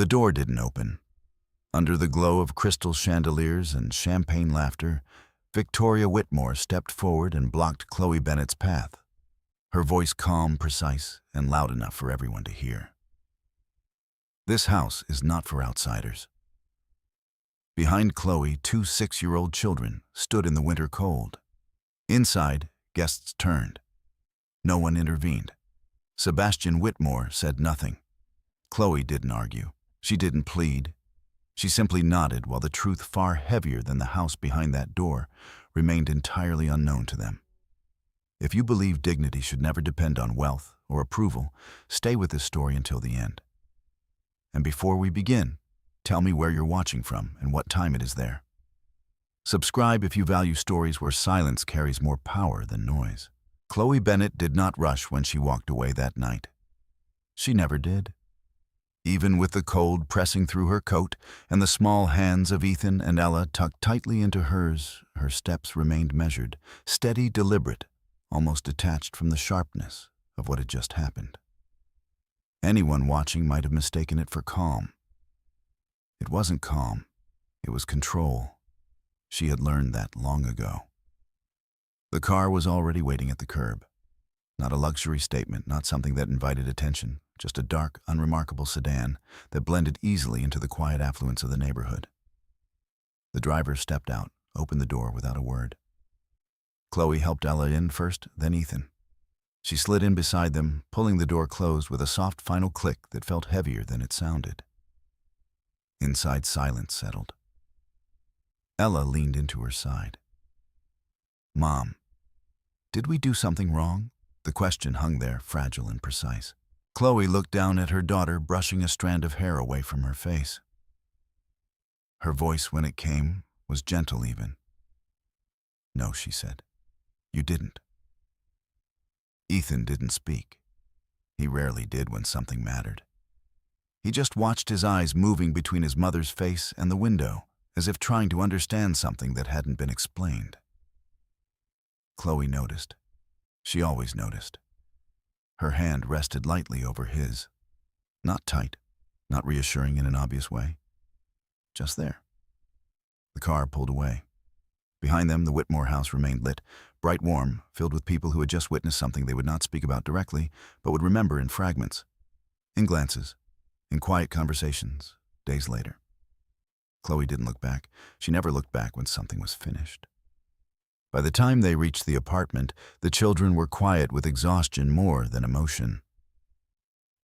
The door didn't open. Under the glow of crystal chandeliers and champagne laughter, Victoria Whitmore stepped forward and blocked Chloe Bennett's path, her voice calm, precise, and loud enough for everyone to hear. This house is not for outsiders. Behind Chloe, 2 6-year-old children stood in the winter cold. Inside, guests turned. No one intervened. Sebastian Whitmore said nothing. Chloe didn't argue. She didn't plead. She simply nodded while the truth far heavier than the house behind that door remained entirely unknown to them. If you believe dignity should never depend on wealth or approval, stay with this story until the end. And before we begin, tell me where you're watching from and what time it is there. Subscribe if you value stories where silence carries more power than noise. Chloe Bennett did not rush when she walked away that night. She never did. Even with the cold pressing through her coat and the small hands of Ethan and Ella tucked tightly into hers, her steps remained measured, steady, deliberate, almost detached from the sharpness of what had just happened. Anyone watching might have mistaken it for calm. It wasn't calm. It was control. She had learned that long ago. The car was already waiting at the curb. Not a luxury statement, not something that invited attention, just a dark, unremarkable sedan that blended easily into the quiet affluence of the neighborhood. The driver stepped out, opened the door without a word. Chloe helped Ella in first, then Ethan. She slid in beside them, pulling the door closed with a soft final click that felt heavier than it sounded. Inside, silence settled. Ella leaned into her side. "Mom, did we do something wrong?" The question hung there, fragile and precise. Chloe looked down at her daughter, brushing a strand of hair away from her face. Her voice, when it came, was gentle even. "No," she said. "You didn't." Ethan didn't speak. He rarely did when something mattered. He just watched his eyes moving between his mother's face and the window, as if trying to understand something that hadn't been explained. Chloe noticed. She always noticed. Her hand rested lightly over his. Not tight, not reassuring in an obvious way. Just there. The car pulled away. Behind them, the Whitmore house remained lit, bright warm, filled with people who had just witnessed something they would not speak about directly, but would remember in fragments, in glances, in quiet conversations, days later. Chloe didn't look back. She never looked back when something was finished. By the time they reached the apartment, the children were quiet with exhaustion more than emotion.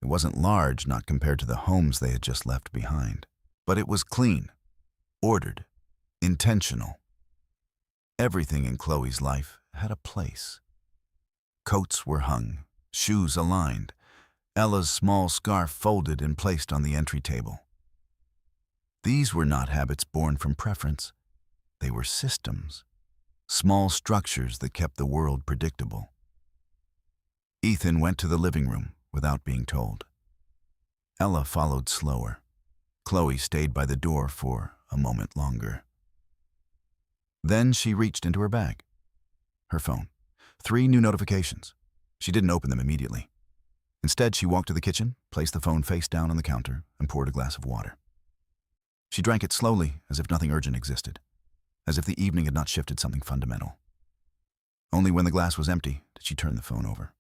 It wasn't large, not compared to the homes they had just left behind, but it was clean, ordered, intentional. Everything in Chloe's life had a place. Coats were hung, shoes aligned, Ella's small scarf folded and placed on the entry table. These were not habits born from preference. They were systems, small structures that kept the world predictable. Ethan went to the living room without being told. Ella followed slower. Chloe stayed by the door for a moment longer. Then she reached into her bag. Her phone. 3 new notifications. She didn't open them immediately. Instead, she walked to the kitchen, placed the phone face down on the counter, and poured a glass of water. She drank it slowly, as if nothing urgent existed, as if the evening had not shifted something fundamental. Only when the glass was empty did she turn the phone over.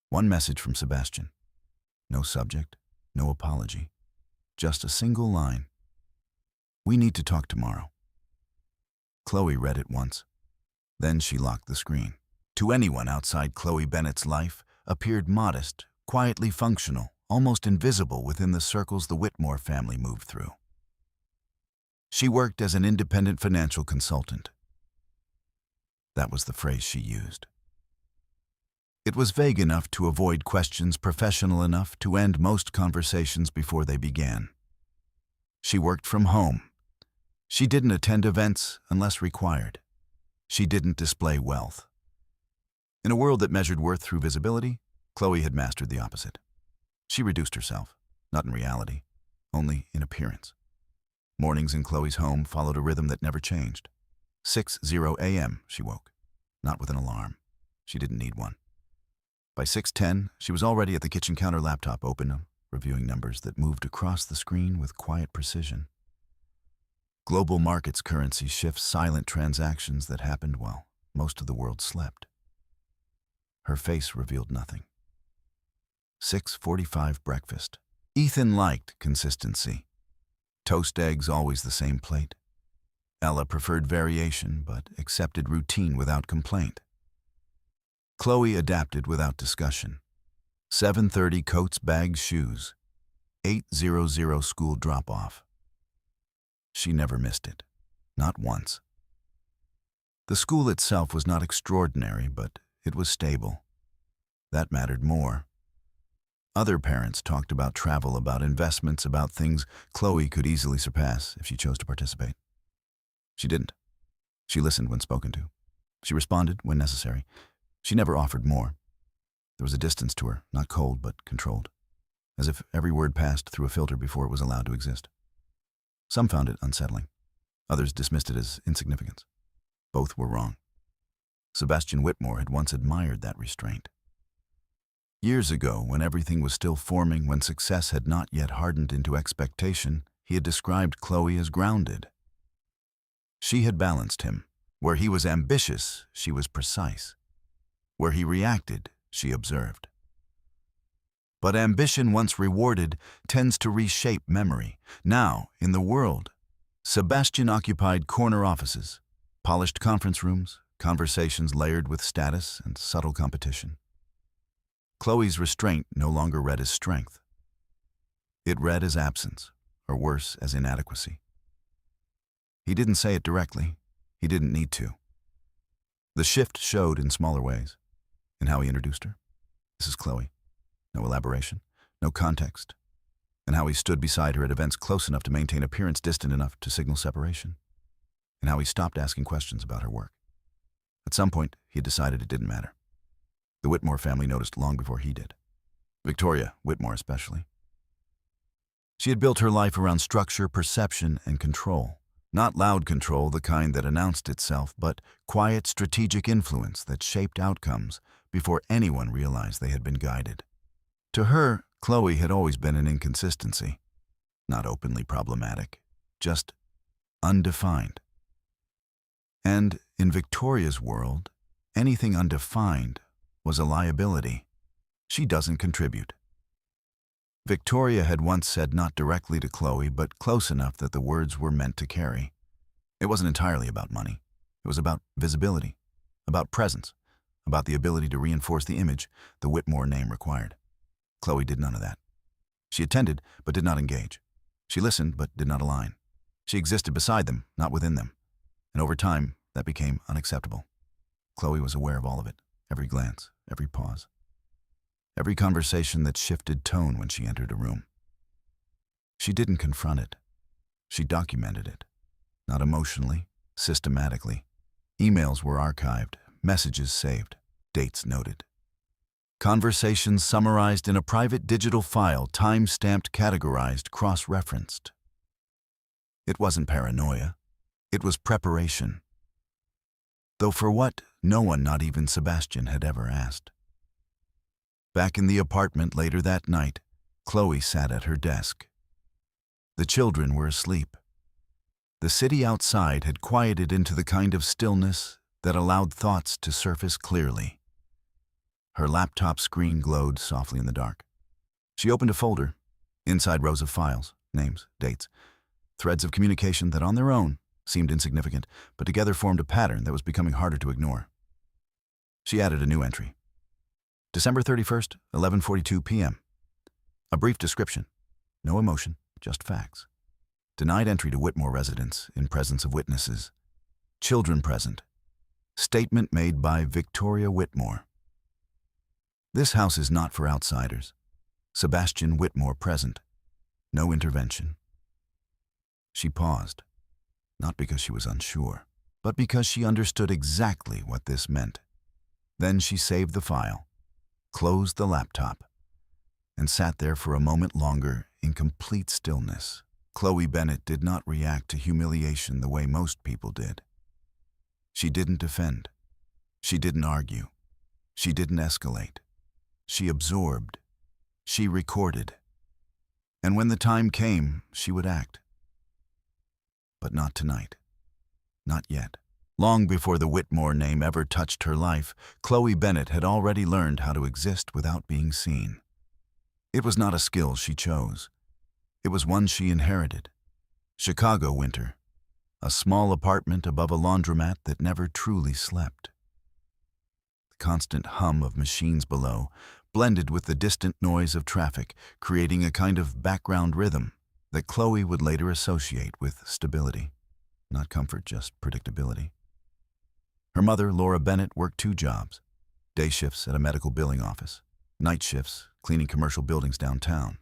One message from Sebastian. No subject, no apology, just a single line. "We need to talk tomorrow." Chloe read it once. Then she locked the screen. To anyone outside Chloe Bennett's life, appeared modest, quietly functional, almost invisible within the circles the Whitmore family moved through. She worked as an independent financial consultant. That was the phrase she used. It was vague enough to avoid questions, professional enough to end most conversations before they began. She worked from home. She didn't attend events unless required. She didn't display wealth. In a world that measured worth through visibility, Chloe had mastered the opposite. She reduced herself, not in reality, only in appearance. Mornings in Chloe's home followed a rhythm that never changed. 6:00 a.m. she woke, not with an alarm. She didn't need one. By 6:10, she was already at the kitchen counter, laptop open, reviewing numbers that moved across the screen with quiet precision. Global markets currency shifts silent transactions that happened while most of the world slept. Her face revealed nothing. 6:45 breakfast. Ethan liked consistency. Toast eggs always the same plate. Ella preferred variation but accepted routine without complaint. Chloe adapted without discussion. 7:30 coats, bags, shoes. 8:00 school drop-off. She never missed it. Not once. The school itself was not extraordinary, but it was stable. That mattered more. Other parents talked about travel, about investments, about things Chloe could easily surpass if she chose to participate. She didn't. She listened when spoken to. She responded when necessary. She never offered more. There was a distance to her, not cold but controlled, as if every word passed through a filter before it was allowed to exist. Some found it unsettling. Others dismissed it as insignificance. Both were wrong. Sebastian Whitmore had once admired that restraint. Years ago, when everything was still forming, when success had not yet hardened into expectation, he had described Chloe as grounded. She had balanced him. Where he was ambitious, she was precise. Where he reacted, she observed. But ambition, once rewarded, tends to reshape memory. Now, in the world, Sebastian occupied corner offices, polished conference rooms, conversations layered with status and subtle competition. Chloe's restraint no longer read as strength. It read as absence, or worse, as inadequacy. He didn't say it directly. He didn't need to. The shift showed in smaller ways, in how he introduced her. This is Chloe. No elaboration, no context. And how he stood beside her at events close enough to maintain appearance distant enough to signal separation. And how he stopped asking questions about her work. At some point, he had decided it didn't matter. The Whitmore family noticed long before he did. Victoria Whitmore especially. She had built her life around structure, perception, and control. Not loud control, the kind that announced itself, but quiet, strategic influence that shaped outcomes before anyone realized they had been guided. To her, Chloe had always been an inconsistency. Not openly problematic, just undefined. And in Victoria's world, anything undefined was a liability. She doesn't contribute. Victoria had once said, not directly to Chloe, but close enough that the words were meant to carry. It wasn't entirely about money. It was about visibility, about presence, about the ability to reinforce the image the Whitmore name required. Chloe did none of that. She attended, but did not engage. She listened, but did not align. She existed beside them, not within them. And over time, that became unacceptable. Chloe was aware of all of it, every glance, every pause. Every conversation that shifted tone when she entered a room. She didn't confront it. She documented it. Not emotionally, systematically. Emails were archived, messages saved, dates noted. Conversations summarized in a private digital file, time-stamped, categorized, cross-referenced. It wasn't paranoia. It was preparation. Though for what, no one, not even Sebastian, had ever asked. Back in the apartment later that night, Chloe sat at her desk. The children were asleep. The city outside had quieted into the kind of stillness that allowed thoughts to surface clearly. Her laptop screen glowed softly in the dark. She opened a folder, inside rows of files, names, dates, threads of communication that on their own seemed insignificant, but together formed a pattern that was becoming harder to ignore. She added a new entry. December 31st, 11:42 p.m. A brief description. No emotion, just facts. Denied entry to Whitmore residence in presence of witnesses. Children present. Statement made by Victoria Whitmore. This house is not for outsiders. Sebastian Whitmore present. No intervention. She paused, not because she was unsure, but because she understood exactly what this meant. Then she saved the file, closed the laptop, and sat there for a moment longer in complete stillness. Chloe Bennett did not react to humiliation the way most people did. She didn't defend. She didn't argue. She didn't escalate. She absorbed. She recorded. And when the time came, she would act. But not tonight. Not yet. Long before the Whitmore name ever touched her life, Chloe Bennett had already learned how to exist without being seen. It was not a skill she chose. It was one she inherited. Chicago winter. A small apartment above a laundromat that never truly slept. The constant hum of machines below blended with the distant noise of traffic, creating a kind of background rhythm that Chloe would later associate with stability. Not comfort, just predictability. Her mother, Laura Bennett, worked 2 jobs. Day shifts at a medical billing office. Night shifts, cleaning commercial buildings downtown.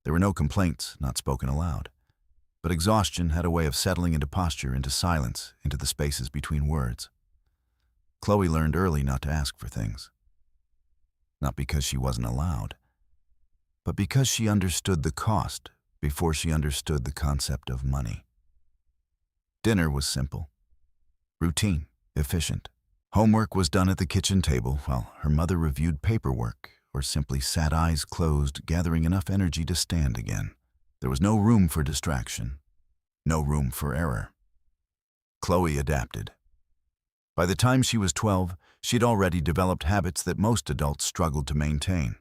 There were no complaints, not spoken aloud. But exhaustion had a way of settling into posture, into silence, into the spaces between words. Chloe learned early not to ask for things. Not because she wasn't allowed, but because she understood the cost before she understood the concept of money. Dinner was simple, routine, efficient. Homework was done at the kitchen table while her mother reviewed paperwork or simply sat eyes closed, gathering enough energy to stand again. There was no room for distraction, no room for error. Chloe adapted. By the time she was 12, she'd already developed habits that most adults struggled to maintain.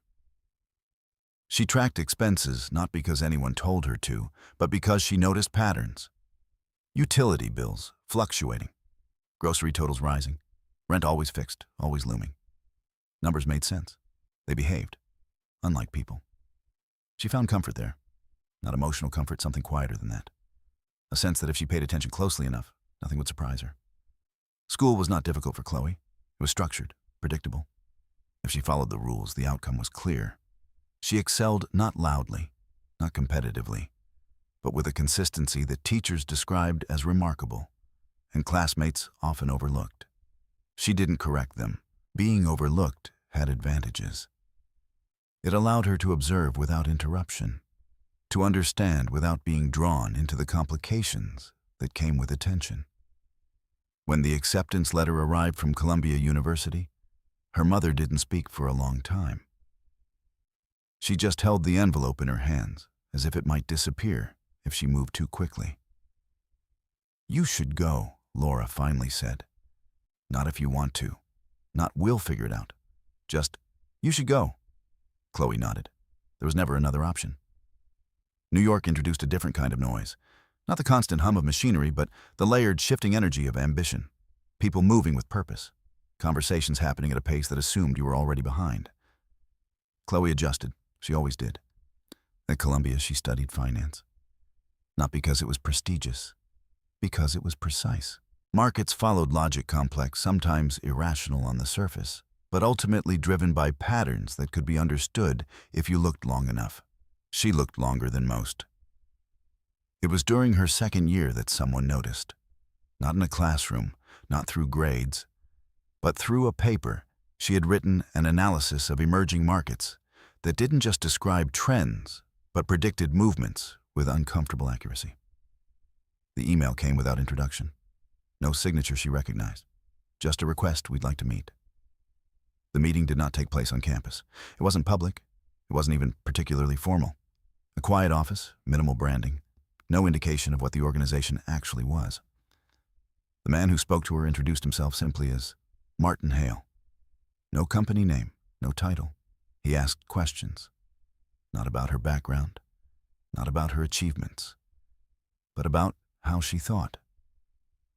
She tracked expenses not because anyone told her to, but because she noticed patterns. Utility bills fluctuating, grocery totals rising, rent always fixed, always looming. Numbers made sense. They behaved, unlike people. She found comfort there. Not emotional comfort, something quieter than that. A sense that if she paid attention closely enough, nothing would surprise her. School was not difficult for Chloe. It was structured, predictable. If she followed the rules, the outcome was clear. She excelled not loudly, not competitively, but with a consistency that teachers described as remarkable, and classmates often overlooked. She didn't correct them. Being overlooked had advantages. It allowed her to observe without interruption, to understand without being drawn into the complications that came with attention. When the acceptance letter arrived from Columbia University, her mother didn't speak for a long time. She just held the envelope in her hands, as if it might disappear if she moved too quickly. "You should go," Laura finally said. "Not if you want to. Not we'll figure it out. Just, you should go." Chloe nodded. There was never another option. New York introduced a different kind of noise. Not the constant hum of machinery, but the layered, shifting energy of ambition. People moving with purpose. Conversations happening at a pace that assumed you were already behind. Chloe adjusted. She always did. At Columbia, she studied finance. Not because it was prestigious, because it was precise. Markets followed logic complex, sometimes irrational on the surface, but ultimately driven by patterns that could be understood if you looked long enough. She looked longer than most. It was during her second year that someone noticed. Not in a classroom, not through grades, but through a paper. She had written an analysis of emerging markets that didn't just describe trends, but predicted movements with uncomfortable accuracy. The email came without introduction. No signature she recognized. Just a request, "We'd like to meet." The meeting did not take place on campus. It wasn't public. It wasn't even particularly formal. A quiet office, minimal branding. No indication of what the organization actually was. The man who spoke to her introduced himself simply as Martin Hale. No company name, no title. He asked questions. Not about her background, not about her achievements, but about how she thought.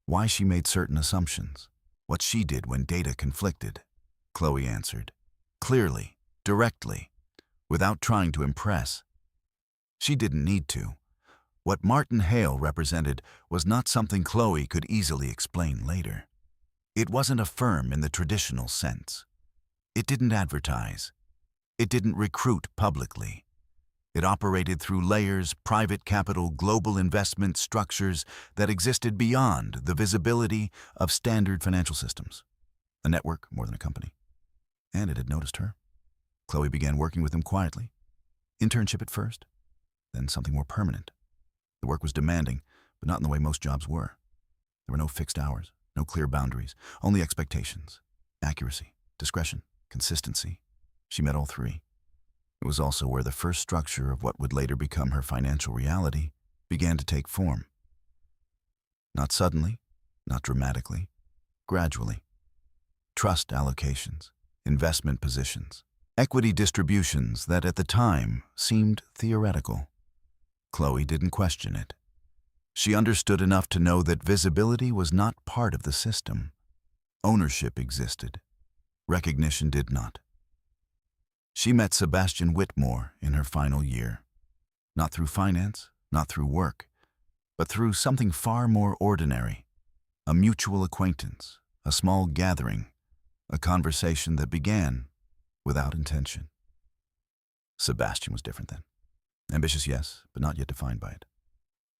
Why she made certain assumptions. What she did when data conflicted. Chloe answered. Clearly, directly, without trying to impress. She didn't need to. What Martin Hale represented was not something Chloe could easily explain later. It wasn't a firm in the traditional sense. It didn't advertise. It didn't recruit publicly. It operated through layers, private capital, global investment structures that existed beyond the visibility of standard financial systems. A network more than a company. And it had noticed her. Chloe began working with him quietly. Internship at first, then something more permanent. The work was demanding, but not in the way most jobs were. There were no fixed hours, no clear boundaries, only expectations. Accuracy, discretion, consistency. She met all 3. It was also where the first structure of what would later become her financial reality began to take form. Not suddenly, not dramatically, gradually. Trust allocations, investment positions, equity distributions that at the time seemed theoretical. Chloe didn't question it. She understood enough to know that visibility was not part of the system. Ownership existed. Recognition did not. She met Sebastian Whitmore in her final year. Not through finance, not through work, but through something far more ordinary. A mutual acquaintance, a small gathering, a conversation that began without intention. Sebastian was different then. Ambitious, yes, but not yet defined by it.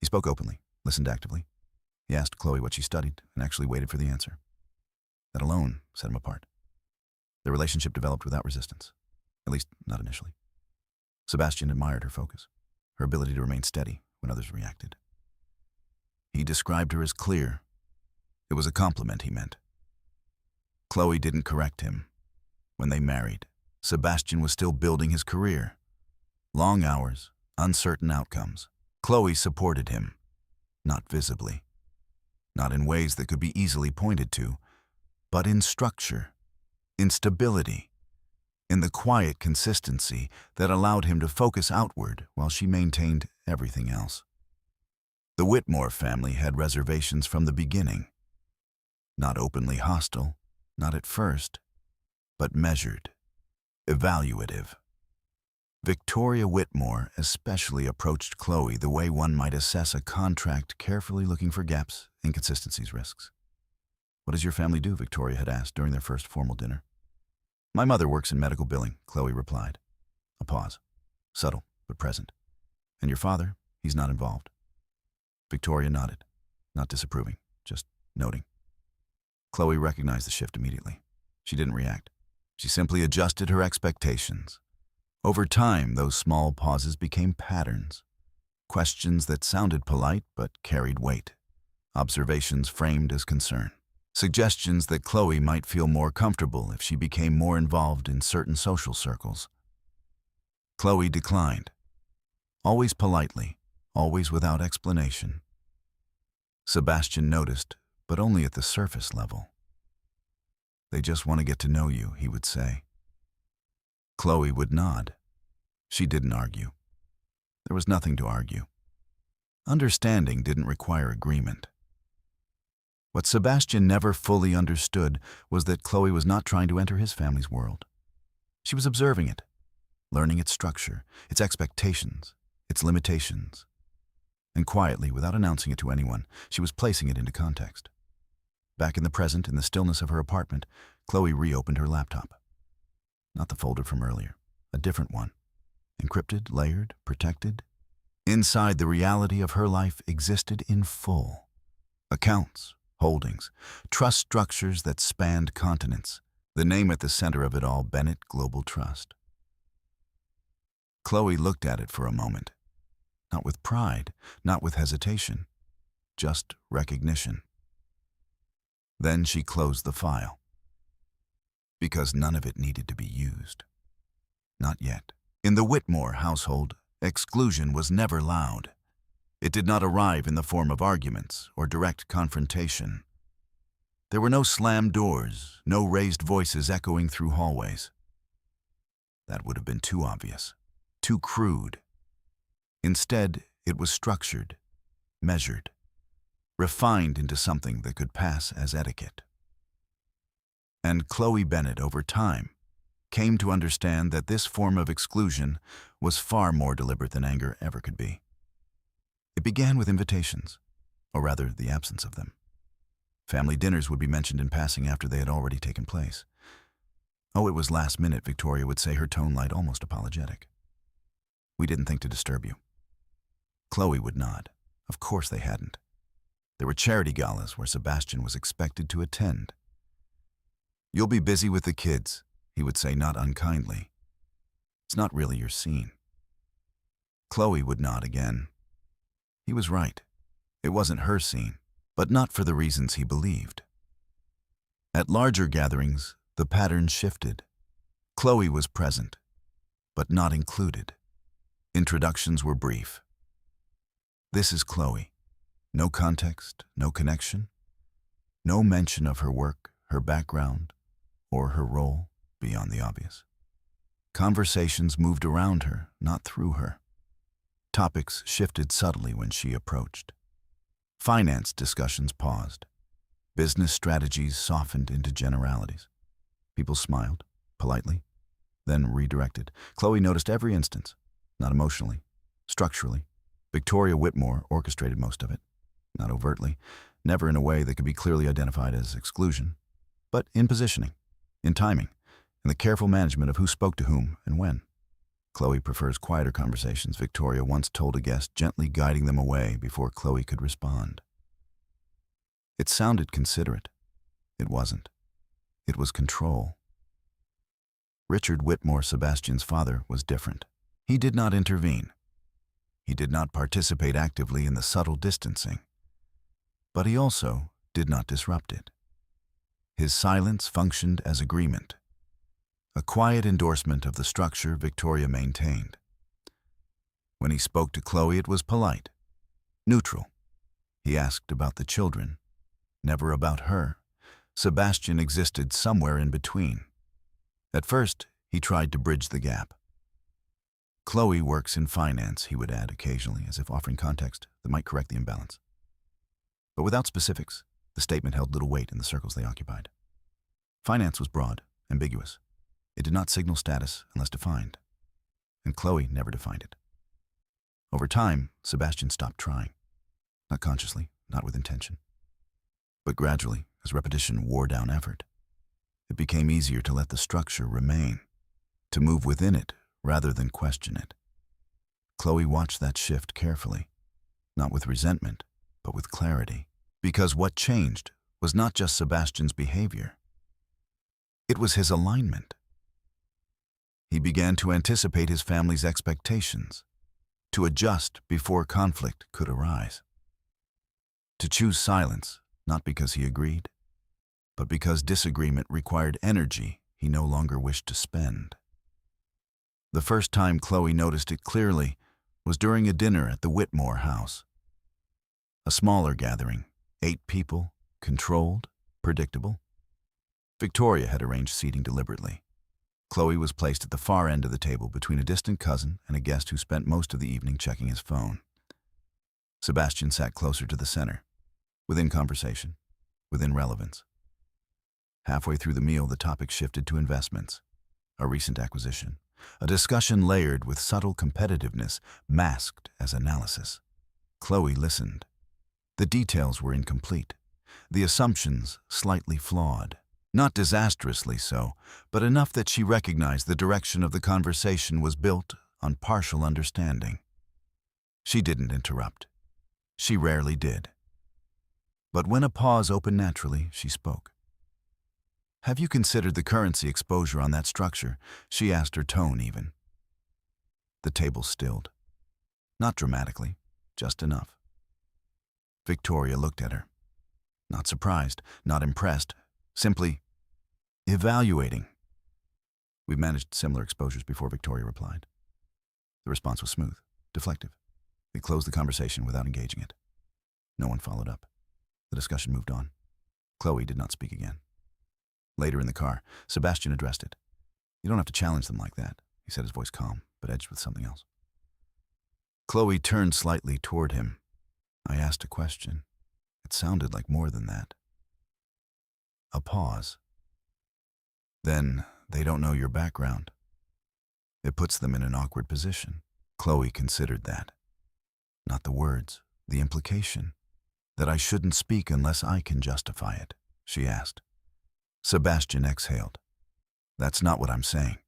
He spoke openly, listened actively. He asked Chloe what she studied and actually waited for the answer. That alone set him apart. Their relationship developed without resistance, at least not initially. Sebastian admired her focus, her ability to remain steady when others reacted. He described her as clear. It was a compliment he meant. Chloe didn't correct him. When they married, Sebastian was still building his career. Long hours, uncertain outcomes. Chloe supported him, not visibly, not in ways that could be easily pointed to, but in structure, in stability, in the quiet consistency that allowed him to focus outward while she maintained everything else. The Whitmore family had reservations from the beginning. Not openly hostile, not at first, but measured, evaluative. Victoria Whitmore especially approached Chloe the way one might assess a contract, carefully looking for gaps, inconsistencies, risks. "What does your family do?" Victoria had asked during their first formal dinner. "My mother works in medical billing," Chloe replied. A pause, subtle but present. "And your father? He's not involved." Victoria nodded, not disapproving, just noting. Chloe recognized the shift immediately. She didn't react. She simply adjusted her expectations. Over time, those small pauses became patterns. Questions that sounded polite but carried weight. Observations framed as concern. Suggestions that Chloe might feel more comfortable if she became more involved in certain social circles. Chloe declined. Always politely, always without explanation. Sebastian noticed, but only at the surface level. "They just want to get to know you," he would say. Chloe would nod. She didn't argue. There was nothing to argue. Understanding didn't require agreement. What Sebastian never fully understood was that Chloe was not trying to enter his family's world. She was observing it, learning its structure, its expectations, its limitations. And quietly, without announcing it to anyone, she was placing it into context. Back in the present, in the stillness of her apartment, Chloe reopened her laptop. Not the folder from earlier, a different one. Encrypted, layered, protected. Inside, the reality of her life existed in full. Accounts, holdings, trust structures that spanned continents. The name at the center of it all, Bennett Global Trust. Chloe looked at it for a moment. Not with pride, not with hesitation, just recognition. Then she closed the file. Because none of it needed to be used. Not yet. In the Whitmore household, exclusion was never loud. It did not arrive in the form of arguments or direct confrontation. There were no slammed doors, no raised voices echoing through hallways. That would have been too obvious, too crude. Instead, it was structured, measured, refined into something that could pass as etiquette. And Chloe Bennett, over time, came to understand that this form of exclusion was far more deliberate than anger ever could be. It began with invitations, or rather the absence of them. Family dinners would be mentioned in passing after they had already taken place. "Oh, it was last minute," Victoria would say, her tone light, almost apologetic. "We didn't think to disturb you." Chloe would nod. Of course they hadn't. There were charity galas where Sebastian was expected to attend. "You'll be busy with the kids," he would say, not unkindly. "It's not really your scene." Chloe would nod again. He was right. It wasn't her scene, but not for the reasons he believed. At larger gatherings, the pattern shifted. Chloe was present, but not included. Introductions were brief. This is Chloe. No context, no connection, no mention of her work, her background, or her role beyond the obvious. Conversations moved around her, not through her. Topics shifted subtly when she approached. Finance discussions paused. Business strategies softened into generalities. People smiled, politely, then redirected. Chloe noticed every instance, not emotionally, structurally. Victoria Whitmore orchestrated most of it, not overtly, never in a way that could be clearly identified as exclusion, but in positioning, in timing, in the careful management of who spoke to whom and when. Chloe prefers quieter conversations, Victoria once told a guest, gently guiding them away before Chloe could respond. It sounded considerate. It wasn't. It was control. Richard Whitmore, Sebastian's father, was different. He did not intervene. He did not participate actively in the subtle distancing. But he also did not disrupt it. His silence functioned as agreement, a quiet endorsement of the structure Victoria maintained. When he spoke to Chloe, it was polite, neutral. He asked about the children, never about her. Sebastian existed somewhere in between. At first, he tried to bridge the gap. Chloe works in finance, he would add occasionally, as if offering context that might correct the imbalance. But without specifics, the statement held little weight in the circles they occupied. Finance was broad, ambiguous. It did not signal status unless defined, and Chloe never defined it. Over time, Sebastian stopped trying. Not consciously, not with intention. But gradually, as repetition wore down effort, it became easier to let the structure remain, to move within it rather than question it. Chloe watched that shift carefully, not with resentment, but with clarity, because what changed was not just Sebastian's behavior. It was his alignment. He began to anticipate his family's expectations, to adjust before conflict could arise, to choose silence, not because he agreed, but because disagreement required energy he no longer wished to spend. The first time Chloe noticed it clearly was during a dinner at the Whitmore house. A smaller gathering, 8 people, controlled, predictable. Victoria had arranged seating deliberately. Chloe was placed at the far end of the table between a distant cousin and a guest who spent most of the evening checking his phone. Sebastian sat closer to the center, within conversation, within relevance. Halfway through the meal, the topic shifted to investments, a recent acquisition, a discussion layered with subtle competitiveness masked as analysis. Chloe listened. The details were incomplete, the assumptions slightly flawed. Not disastrously so, but enough that she recognized the direction of the conversation was built on partial understanding. She didn't interrupt. She rarely did. But when a pause opened naturally, she spoke. "Have you considered the currency exposure on that structure?" she asked, her tone even. The table stilled. Not dramatically, just enough. Victoria looked at her. Not surprised, not impressed. Simply evaluating. "We've managed similar exposures before," Victoria replied. The response was smooth, deflective. It closed the conversation without engaging it. No one followed up. The discussion moved on. Chloe did not speak again. Later in the car, Sebastian addressed it. "You don't have to challenge them like that," he said, his voice calm, but edged with something else. Chloe turned slightly toward him. "I asked a question. It sounded like more than that." A pause. "Then they don't know your background. It puts them in an awkward position." Chloe considered that. Not the words, the implication. "That I shouldn't speak unless I can justify it?" she asked. Sebastian exhaled. "That's not what I'm saying."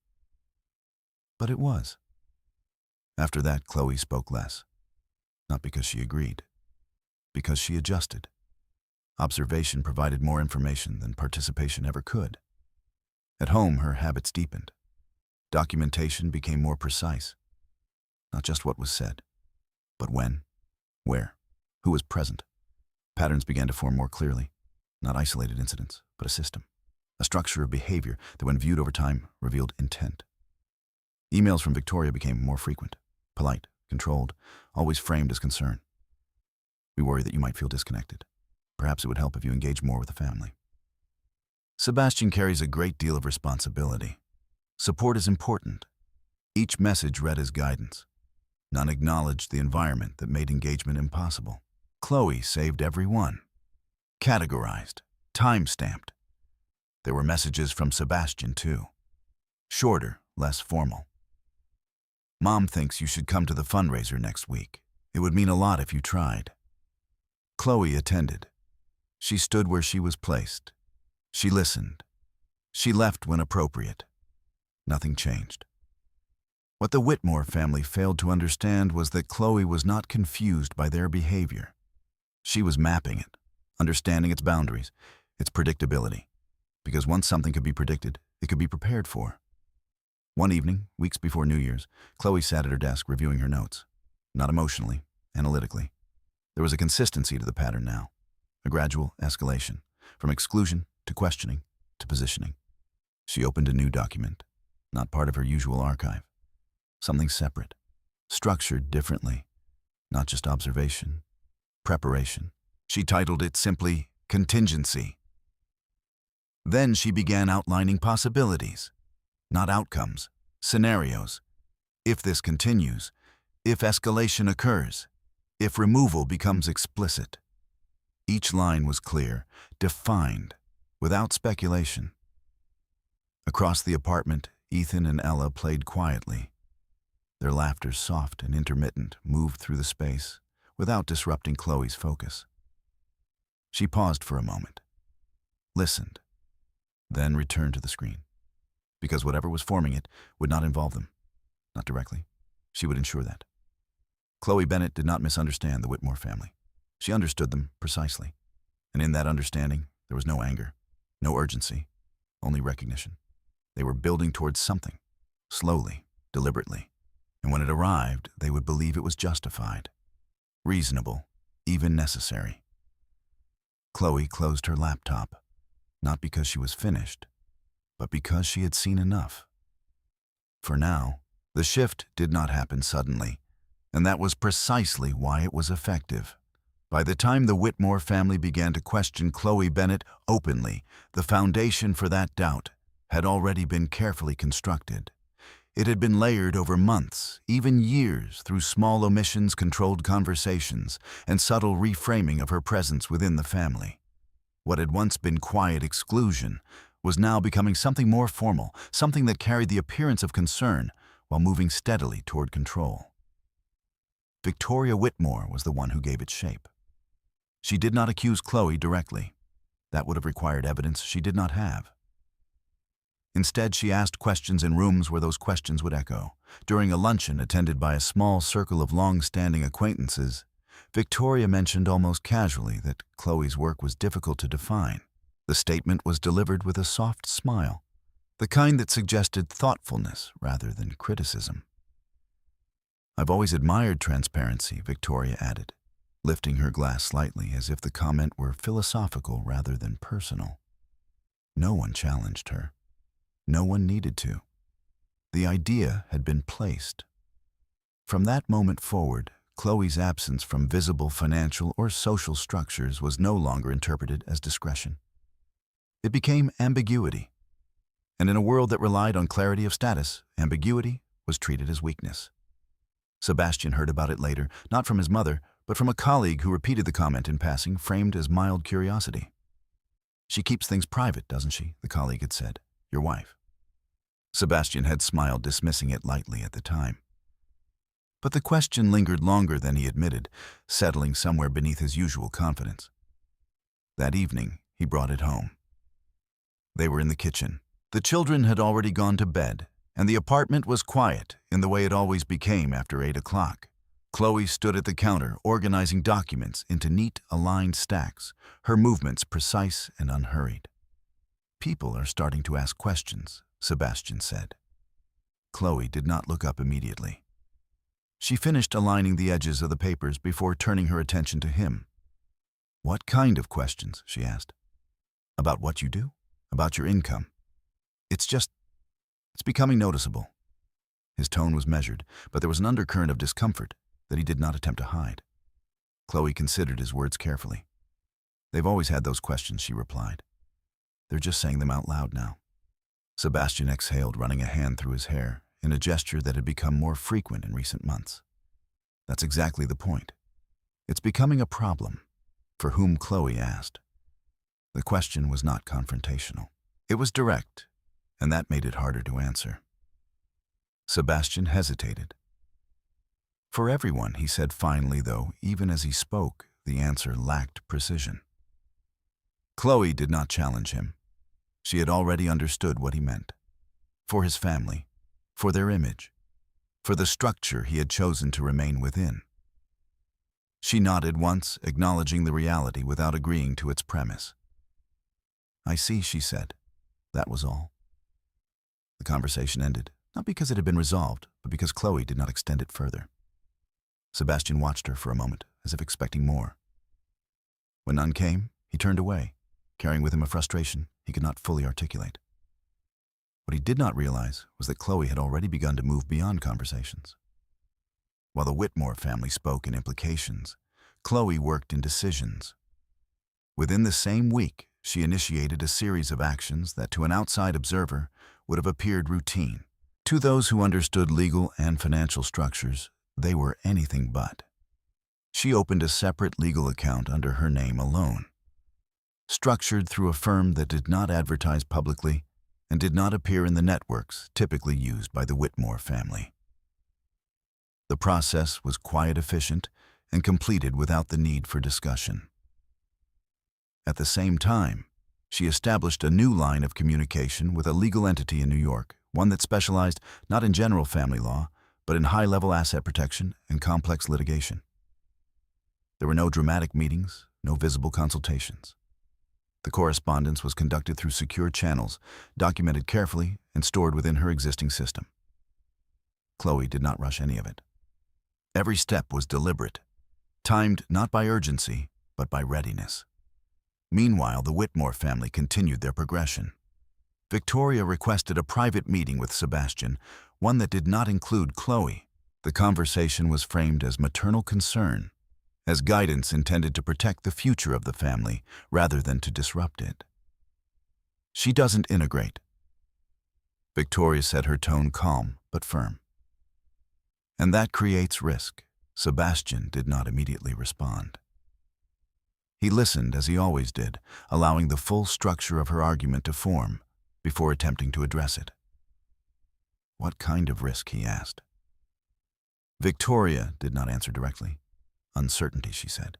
But it was. After that, Chloe spoke less. Not because she agreed. Because she adjusted. Observation provided more information than participation ever could. At home, her habits deepened. Documentation became more precise. Not just what was said, but when, where, who was present. Patterns began to form more clearly. Not isolated incidents, but a system. A structure of behavior that, when viewed over time, revealed intent. Emails from Victoria became more frequent, polite, controlled, always framed as concern. "We worry that you might feel disconnected. Perhaps it would help if you engage more with the family." Sebastian carries a great deal of responsibility. Support is important. Each message read as guidance. None acknowledged the environment that made engagement impossible. Chloe saved every one. Categorized, time-stamped. There were messages from Sebastian, too. Shorter, less formal. "Mom thinks you should come to the fundraiser next week. It would mean a lot if you tried." Chloe attended. She stood where she was placed. She listened. She left when appropriate. Nothing changed. What the Whitmore family failed to understand was that Chloe was not confused by their behavior. She was mapping it, understanding its boundaries, its predictability. Because once something could be predicted, it could be prepared for. One evening, weeks before New Year's, Chloe sat at her desk reviewing her notes. Not emotionally, analytically. There was a consistency to the pattern now. A gradual escalation, from exclusion to questioning to positioning. She opened a new document, not part of her usual archive. Something separate, structured differently, not just observation, preparation. She titled it simply Contingency. Then she began outlining possibilities, not outcomes, scenarios. If this continues, if escalation occurs, if removal becomes explicit. Each line was clear, defined, without speculation. Across the apartment, Ethan and Ella played quietly. Their laughter, soft and intermittent, moved through the space without disrupting Chloe's focus. She paused for a moment, listened, then returned to the screen. Because whatever was forming it would not involve them. Not directly. She would ensure that. Chloe Bennett did not misunderstand the Whitmore family. She understood them precisely. And in that understanding, there was no anger, no urgency, only recognition. They were building towards something, slowly, deliberately. And when it arrived, they would believe it was justified, reasonable, even necessary. Chloe closed her laptop, not because she was finished, but because she had seen enough. For now, the shift did not happen suddenly, and that was precisely why it was effective. By the time the Whitmore family began to question Chloe Bennett openly, the foundation for that doubt had already been carefully constructed. It had been layered over months, even years, through small omissions, controlled conversations, and subtle reframing of her presence within the family. What had once been quiet exclusion was now becoming something more formal, something that carried the appearance of concern while moving steadily toward control. Victoria Whitmore was the one who gave it shape. She did not accuse Chloe directly. That would have required evidence she did not have. Instead, she asked questions in rooms where those questions would echo. During a luncheon attended by a small circle of long-standing acquaintances, Victoria mentioned almost casually that Chloe's work was difficult to define. The statement was delivered with a soft smile, the kind that suggested thoughtfulness rather than criticism. "I've always admired transparency," Victoria added, lifting her glass slightly as if the comment were philosophical rather than personal. No one challenged her. No one needed to. The idea had been placed. From that moment forward, Chloe's absence from visible financial or social structures was no longer interpreted as discretion. It became ambiguity. And in a world that relied on clarity of status, ambiguity was treated as weakness. Sebastian heard about it later, not from his mother, but from a colleague who repeated the comment in passing, framed as mild curiosity. "She keeps things private, doesn't she?" the colleague had said. "Your wife." Sebastian had smiled, dismissing it lightly at the time. But the question lingered longer than he admitted, settling somewhere beneath his usual confidence. That evening, he brought it home. They were in the kitchen. The children had already gone to bed, and the apartment was quiet in the way it always became after 8 o'clock. Chloe stood at the counter, organizing documents into neat, aligned stacks, her movements precise and unhurried. "People are starting to ask questions," Sebastian said. Chloe did not look up immediately. She finished aligning the edges of the papers before turning her attention to him. "What kind of questions?" she asked. "About what you do? About your income? It's becoming noticeable." His tone was measured, but there was an undercurrent of discomfort that he did not attempt to hide. Chloe considered his words carefully. "They've always had those questions," she replied. "They're just saying them out loud now." Sebastian exhaled, running a hand through his hair, in a gesture that had become more frequent in recent months. "That's exactly the point. It's becoming a problem." "For whom?" Chloe asked. The question was not confrontational. It was direct, and that made it harder to answer. Sebastian hesitated. "For everyone," he said finally, though even as he spoke, the answer lacked precision. Chloe did not challenge him. She had already understood what he meant. For his family, for their image, for the structure he had chosen to remain within. She nodded once, acknowledging the reality without agreeing to its premise. "I see," she said. That was all. The conversation ended, not because it had been resolved, but because Chloe did not extend it further. Sebastian watched her for a moment, as if expecting more. When none came, he turned away, carrying with him a frustration he could not fully articulate. What he did not realize was that Chloe had already begun to move beyond conversations. While the Whitmore family spoke in implications, Chloe worked in decisions. Within the same week, she initiated a series of actions that to an outside observer would have appeared routine. To those who understood legal and financial structures, they were anything but. She opened a separate legal account under her name alone, structured through a firm that did not advertise publicly and did not appear in the networks typically used by the Whitmore family. The process was quiet, efficient, and completed without the need for discussion. At the same time, she established a new line of communication with a legal entity in New York, one that specialized not in general family law, but in high-level asset protection and complex litigation. There were no dramatic meetings, no visible consultations. The correspondence was conducted through secure channels, documented carefully and stored within her existing system. Chloe did not rush any of it. Every step was deliberate, timed not by urgency, but by readiness. Meanwhile, the Whitmore family continued their progression. Victoria requested a private meeting with Sebastian, one that did not include Chloe. The conversation was framed as maternal concern, as guidance intended to protect the future of the family rather than to disrupt it. "She doesn't integrate." Victoria said, her tone calm but firm. "And that creates risk." Sebastian did not immediately respond. He listened as he always did, allowing the full structure of her argument to form before attempting to address it. "What kind of risk?" he asked. Victoria did not answer directly. "Uncertainty," she said.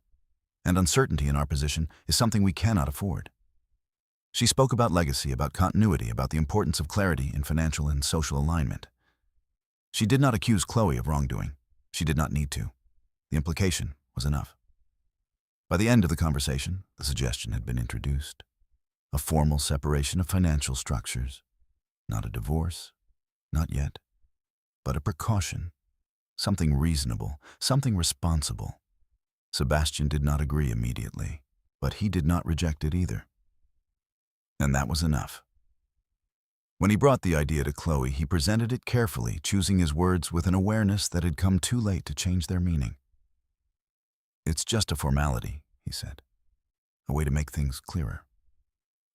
"And uncertainty in our position is something we cannot afford." She spoke about legacy, about continuity, about the importance of clarity in financial and social alignment. She did not accuse Chloe of wrongdoing. She did not need to. The implication was enough. By the end of the conversation, the suggestion had been introduced. A formal separation of financial structures. Not a divorce, not yet, but a precaution. Something reasonable, something responsible. Sebastian did not agree immediately, but he did not reject it either. And that was enough. When he brought the idea to Chloe, he presented it carefully, choosing his words with an awareness that had come too late to change their meaning. "It's just a formality," he said. "A way to make things clearer.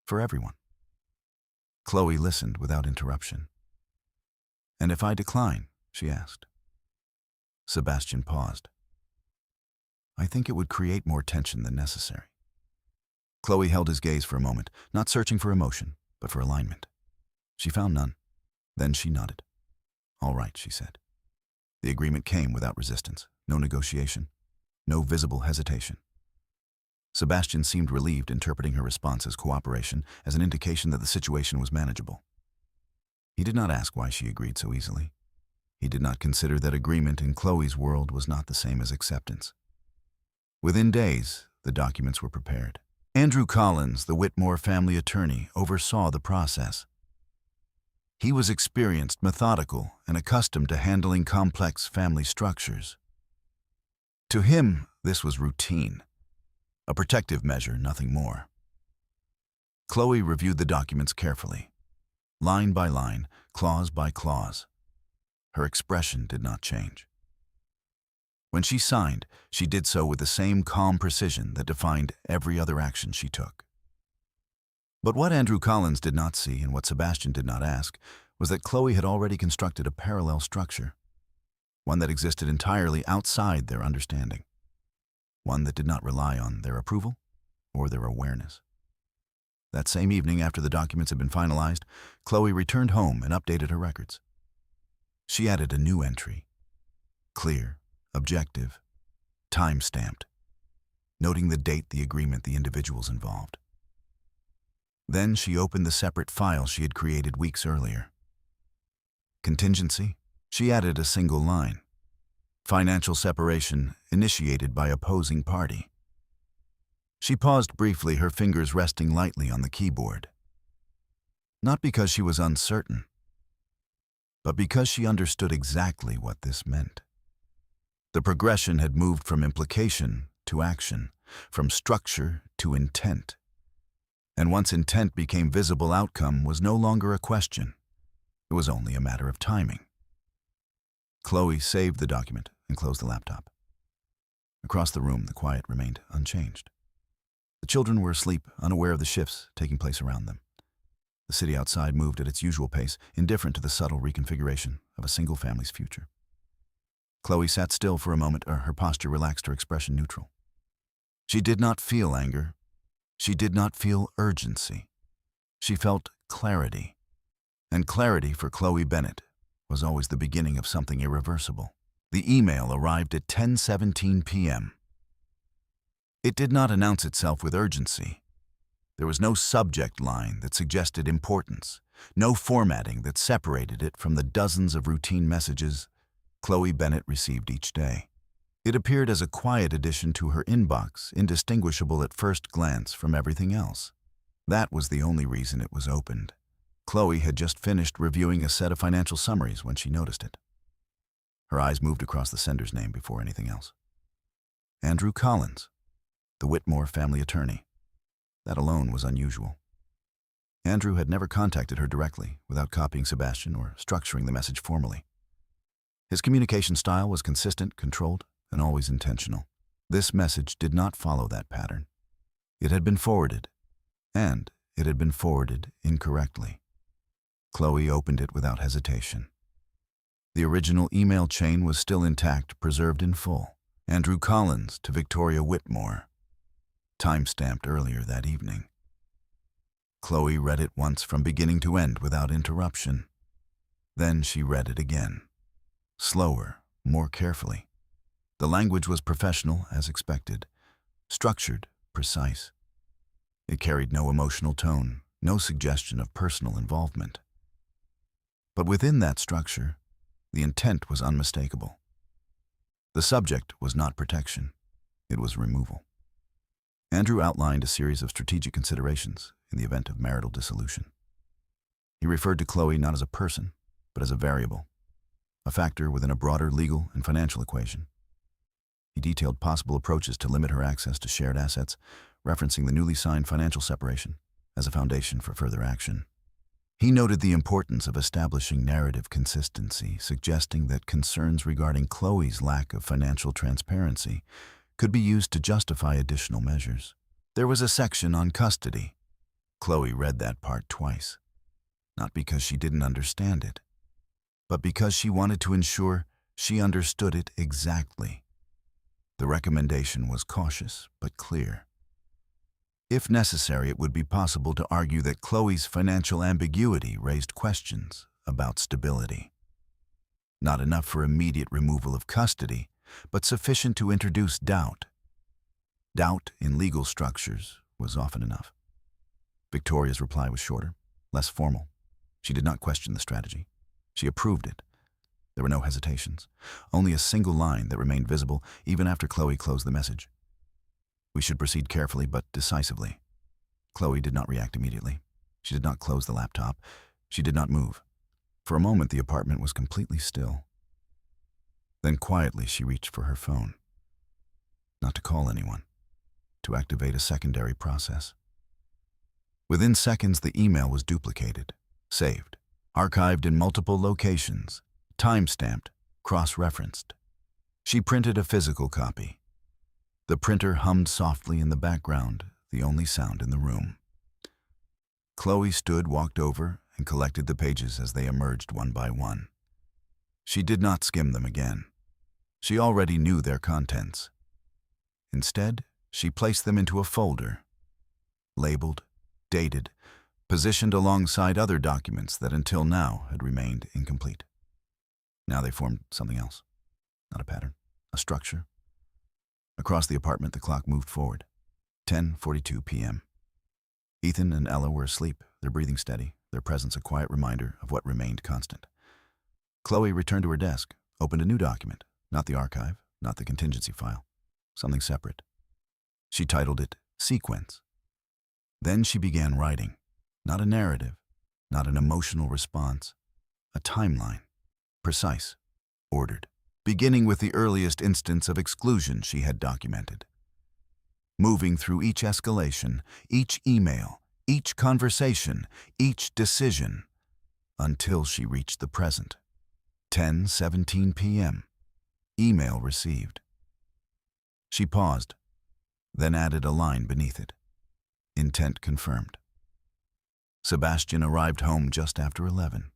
For everyone." Chloe listened without interruption. "And if I decline?" she asked. Sebastian paused. "I think it would create more tension than necessary." Chloe held his gaze for a moment, not searching for emotion, but for alignment. She found none. Then she nodded. "All right," she said. The agreement came without resistance, no negotiation, no visible hesitation. Sebastian seemed relieved, interpreting her response as cooperation, as an indication that the situation was manageable. He did not ask why she agreed so easily. He did not consider that agreement in Chloe's world was not the same as acceptance. Within days, the documents were prepared. Andrew Collins, the Whitmore family attorney, oversaw the process. He was experienced, methodical, and accustomed to handling complex family structures. To him, this was routine, a protective measure, nothing more. Chloe reviewed the documents carefully, line by line, clause by clause. her expression did not change. When she signed, she did so with the same calm precision that defined every other action she took. But what Andrew Collins did not see, and what Sebastian did not ask, was that Chloe had already constructed a parallel structure, one that existed entirely outside their understanding, one that did not rely on their approval or their awareness. That same evening, after the documents had been finalized, Chloe returned home and updated her records. She added a new entry, clear, objective, time-stamped, noting the date, the agreement, the individuals involved. Then she opened the separate file she had created weeks earlier. Contingency, she added a single line. Financial separation initiated by opposing party. She paused briefly, her fingers resting lightly on the keyboard. Not because she was uncertain, but because she understood exactly what this meant. The progression had moved from implication to action, from structure to intent. And once intent became visible, outcome was no longer a question. It was only a matter of timing. Chloe saved the document and closed the laptop. Across the room, the quiet remained unchanged. The children were asleep, unaware of the shifts taking place around them. The city outside moved at its usual pace, indifferent to the subtle reconfiguration of a single family's future. Chloe sat still for a moment, her posture relaxed, her expression neutral. She did not feel anger. She did not feel urgency. She felt clarity. And clarity for Chloe Bennett was always the beginning of something irreversible. The email arrived at 10:17 p.m. It did not announce itself with urgency. There was no subject line that suggested importance, no formatting that separated it from the dozens of routine messages Chloe Bennett received each day. It appeared as a quiet addition to her inbox, indistinguishable at first glance from everything else. That was the only reason it was opened. Chloe had just finished reviewing a set of financial summaries when she noticed it. Her eyes moved across the sender's name before anything else. Andrew Collins, the Whitmore family attorney. That alone was unusual. Andrew had never contacted her directly without copying Sebastian or structuring the message formally. His communication style was consistent, controlled, and always intentional. This message did not follow that pattern. It had been forwarded, and it had been forwarded incorrectly. Chloe opened it without hesitation. The original email chain was still intact, preserved in full. Andrew Collins to Victoria Whitmore, time-stamped earlier that evening. Chloe read it once from beginning to end without interruption. Then she read it again, slower, more carefully. The language was professional, as expected, structured, precise. It carried no emotional tone, no suggestion of personal involvement. But within that structure, the intent was unmistakable. The subject was not protection, it was removal. Andrew outlined a series of strategic considerations in the event of marital dissolution. He referred to Chloe not as a person, but as a variable, a factor within a broader legal and financial equation. He detailed possible approaches to limit her access to shared assets, referencing the newly signed financial separation as a foundation for further action. He noted the importance of establishing narrative consistency, suggesting that concerns regarding Chloe's lack of financial transparency could be used to justify additional measures. There was a section on custody. Chloe read that part twice, not because she didn't understand it, but because she wanted to ensure she understood it exactly. The recommendation was cautious but clear. If necessary, it would be possible to argue that Chloe's financial ambiguity raised questions about stability. Not enough for immediate removal of custody, but sufficient to introduce doubt. Doubt in legal structures was often enough. Victoria's reply was shorter, less formal. She did not question the strategy. She approved it. There were no hesitations, only a single line that remained visible even after Chloe closed the message. We should proceed carefully but decisively. Chloe did not react immediately. She did not close the laptop. She did not move. For a moment, the apartment was completely still. Then quietly, she reached for her phone. Not to call anyone, to activate a secondary process. Within seconds, the email was duplicated, saved, archived in multiple locations, time-stamped, cross-referenced. She printed a physical copy. The printer hummed softly in the background, the only sound in the room. Chloe walked over and collected the pages as they emerged one by one. She did not skim them again. She already knew their contents. Instead, she placed them into a folder, labeled, dated, positioned alongside other documents that until now had remained incomplete. Now they formed something else. Not a pattern, a structure. Across the apartment, the clock moved forward. 10:42 p.m. Ethan and Ella were asleep, their breathing steady, their presence a quiet reminder of what remained constant. Chloe returned to her desk, opened a new document, not the archive, not the contingency file, something separate. She titled it Sequence. Then she began writing, not a narrative, not an emotional response, a timeline, precise, ordered, beginning with the earliest instance of exclusion she had documented. Moving through each escalation, each email, each conversation, each decision, until she reached the present. 10:17 p.m. Email received. She paused, then added a line beneath it. Intent confirmed. Sebastian arrived home just after 11.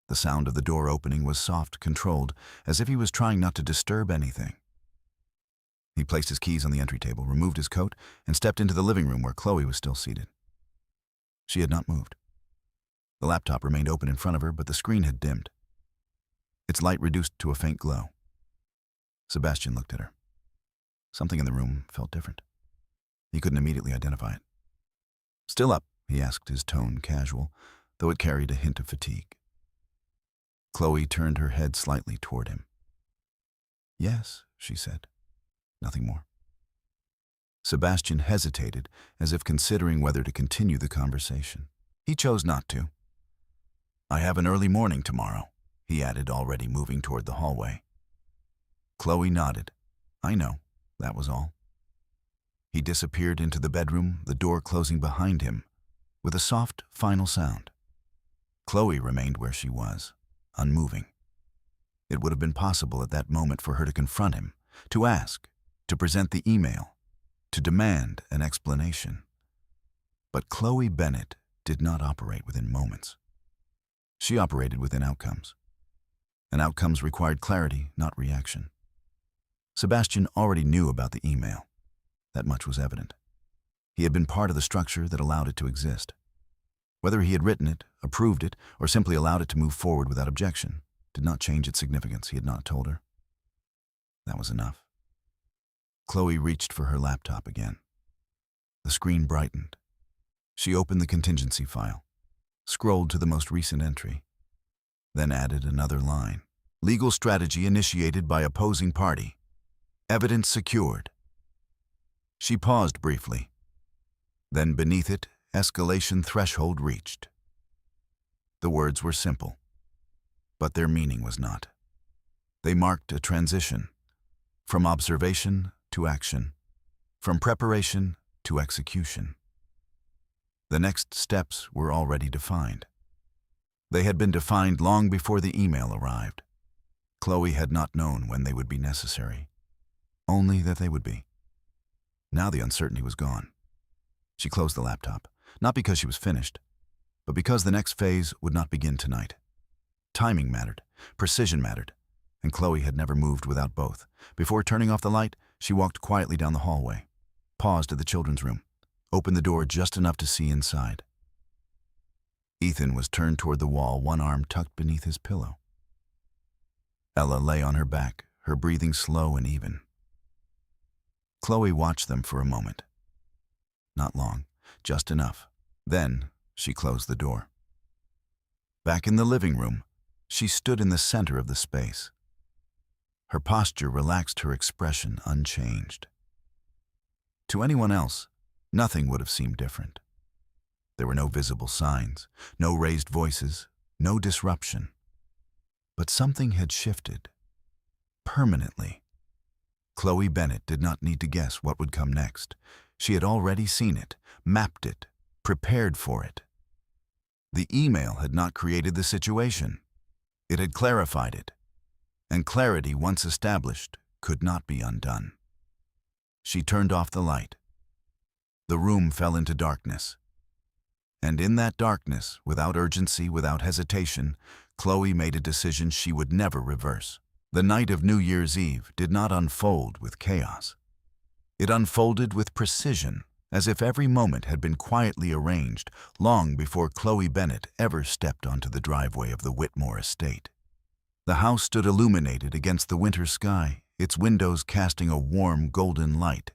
The sound of the door opening was soft, controlled, as if he was trying not to disturb anything. He placed his keys on the entry table, removed his coat, and stepped into the living room where Chloe was still seated. She had not moved. The laptop remained open in front of her, but the screen had dimmed. Its light reduced to a faint glow. Sebastian looked at her. Something in the room felt different. He couldn't immediately identify it. "Still up?" he asked, his tone casual, though it carried a hint of fatigue. Chloe turned her head slightly toward him. "Yes," she said. Nothing more. Sebastian hesitated, as if considering whether to continue the conversation. He chose not to. "I have an early morning tomorrow," he added, already moving toward the hallway. Chloe nodded. "I know," that was all. He disappeared into the bedroom, the door closing behind him, with a soft, final sound. Chloe remained where she was, unmoving. It would have been possible at that moment for her to confront him, to ask, to present the email, to demand an explanation. But Chloe Bennett did not operate within moments. She operated within outcomes. And outcomes required clarity, not reaction. Sebastian already knew about the email. That much was evident. He had been part of the structure that allowed it to exist. Whether he had written it, approved it, or simply allowed it to move forward without objection did not change its significance, he had not told her. That was enough. Chloe reached for her laptop again. The screen brightened. She opened the contingency file, scrolled to the most recent entry, then added another line. Legal strategy initiated by opposing party. Evidence secured. She paused briefly. Then beneath it, escalation threshold reached. The words were simple, but their meaning was not. They marked a transition, from observation to action, from preparation to execution. The next steps were already defined. They had been defined long before the email arrived. Chloe had not known when they would be necessary, only that they would be. Now the uncertainty was gone. She closed the laptop, not because she was finished, but because the next phase would not begin tonight. Timing mattered, precision mattered, and Chloe had never moved without both. Before turning off the light, she walked quietly down the hallway, paused at the children's room, opened the door just enough to see inside. Ethan was turned toward the wall, one arm tucked beneath his pillow. Ella lay on her back, her breathing slow and even. Chloe watched them for a moment. Not long, just enough. Then she closed the door. Back in the living room, she stood in the center of the space. Her posture relaxed, her expression unchanged. To anyone else, nothing would have seemed different. There were no visible signs, no raised voices, no disruption. But something had shifted. Permanently. Chloe Bennett did not need to guess what would come next. She had already seen it, mapped it, prepared for it. The email had not created the situation. It had clarified it, and clarity once established could not be undone. She turned off the light. The room fell into darkness. And in that darkness, without urgency, without hesitation, Chloe made a decision she would never reverse. The night of New Year's Eve did not unfold with chaos. It unfolded with precision, as if every moment had been quietly arranged long before Chloe Bennett ever stepped onto the driveway of the Whitmore estate. The house stood illuminated against the winter sky, its windows casting a warm golden light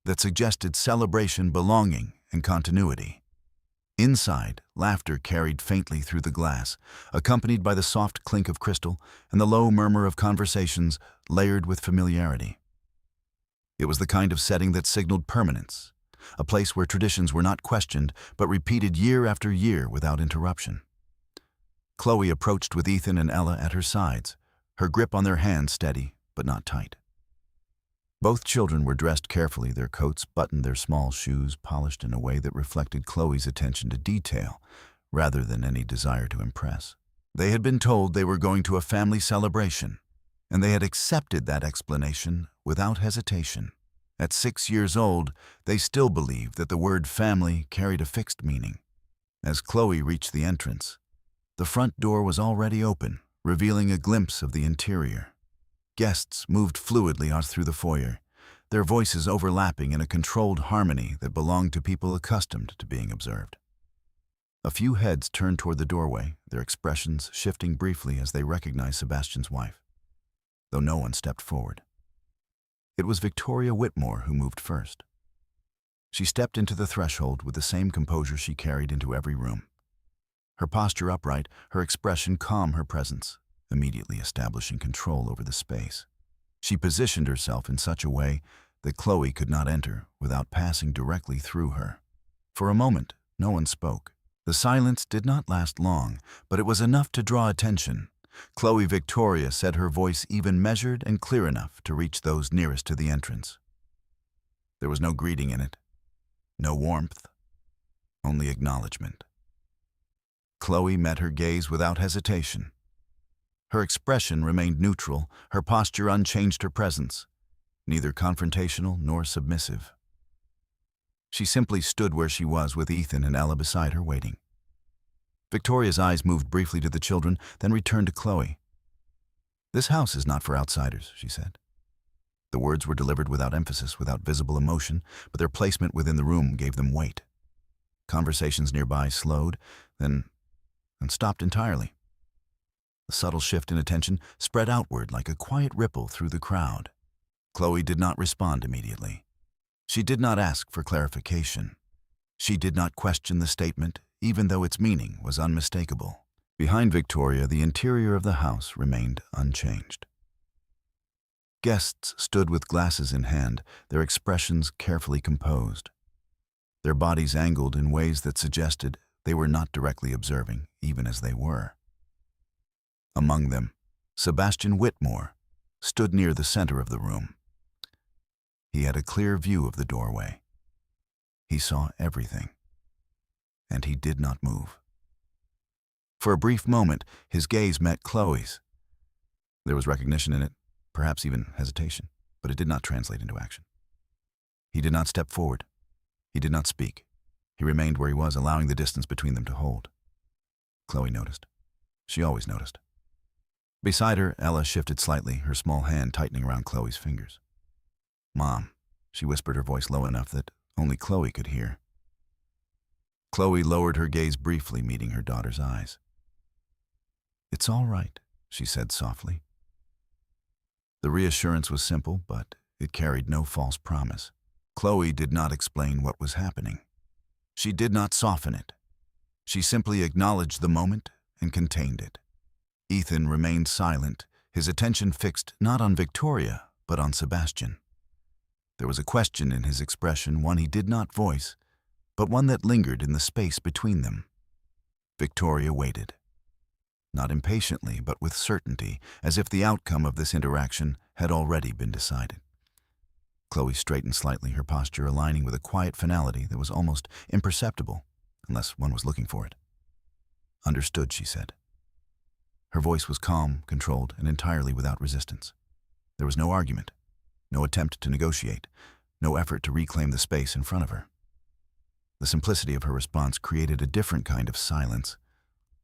that suggested celebration, belonging, and continuity. Inside, laughter carried faintly through the glass, accompanied by the soft clink of crystal and the low murmur of conversations layered with familiarity. It was the kind of setting that signaled permanence, a place where traditions were not questioned but repeated year after year without interruption. Chloe approached with Ethan and Ella at her sides, her grip on their hands steady but not tight. Both children were dressed carefully, their coats buttoned, their small shoes polished in a way that reflected Chloe's attention to detail rather than any desire to impress. They had been told they were going to a family celebration, and they had accepted that explanation without hesitation. At 6 years old, they still believed that the word family carried a fixed meaning. As Chloe reached the entrance, the front door was already open, revealing a glimpse of the interior. Guests moved fluidly out through the foyer, their voices overlapping in a controlled harmony that belonged to people accustomed to being observed. A few heads turned toward the doorway, their expressions shifting briefly as they recognized Sebastian's wife, though no one stepped forward. It was Victoria Whitmore who moved first. She stepped into the threshold with the same composure she carried into every room. Her posture upright, her expression calm, her presence immediately establishing control over the space. She positioned herself in such a way that Chloe could not enter without passing directly through her. For a moment, no one spoke. The silence did not last long, but it was enough to draw attention. Chloe Victoria said, her voice even measured and clear enough to reach those nearest to the entrance. There was no greeting in it, no warmth, only acknowledgement. Chloe met her gaze without hesitation. Her expression remained neutral, her posture unchanged, her presence neither confrontational nor submissive. She simply stood where she was with Ethan and Ella beside her waiting. Victoria's eyes moved briefly to the children, then returned to Chloe. "This house is not for outsiders," she said. The words were delivered without emphasis, without visible emotion, but their placement within the room gave them weight. Conversations nearby slowed, then stopped entirely. The subtle shift in attention spread outward like a quiet ripple through the crowd. Chloe did not respond immediately. She did not ask for clarification. She did not question the statement, even though its meaning was unmistakable. Behind Victoria, the interior of the house remained unchanged. Guests stood with glasses in hand, their expressions carefully composed, their bodies angled in ways that suggested they were not directly observing, even as they were. Among them, Sebastian Whitmore stood near the center of the room. He had a clear view of the doorway. He saw everything, and he did not move. For a brief moment, his gaze met Chloe's. There was recognition in it, perhaps even hesitation, but it did not translate into action. He did not step forward. He did not speak. He remained where he was, allowing the distance between them to hold. Chloe noticed. She always noticed. Beside her, Ella shifted slightly, her small hand tightening around Chloe's fingers. "Mom," she whispered, her voice low enough that only Chloe could hear. Chloe lowered her gaze briefly, meeting her daughter's eyes. "It's all right," she said softly. The reassurance was simple, but it carried no false promise. Chloe did not explain what was happening. She did not soften it. She simply acknowledged the moment and contained it. Ethan remained silent, his attention fixed not on Victoria, but on Sebastian. There was a question in his expression, one he did not voice, but one that lingered in the space between them. Victoria waited. Not impatiently, but with certainty, as if the outcome of this interaction had already been decided. Chloe straightened slightly, her posture aligning with a quiet finality that was almost imperceptible, unless one was looking for it. "Understood," she said. Her voice was calm, controlled, and entirely without resistance. There was no argument, no attempt to negotiate, no effort to reclaim the space in front of her. The simplicity of her response created a different kind of silence,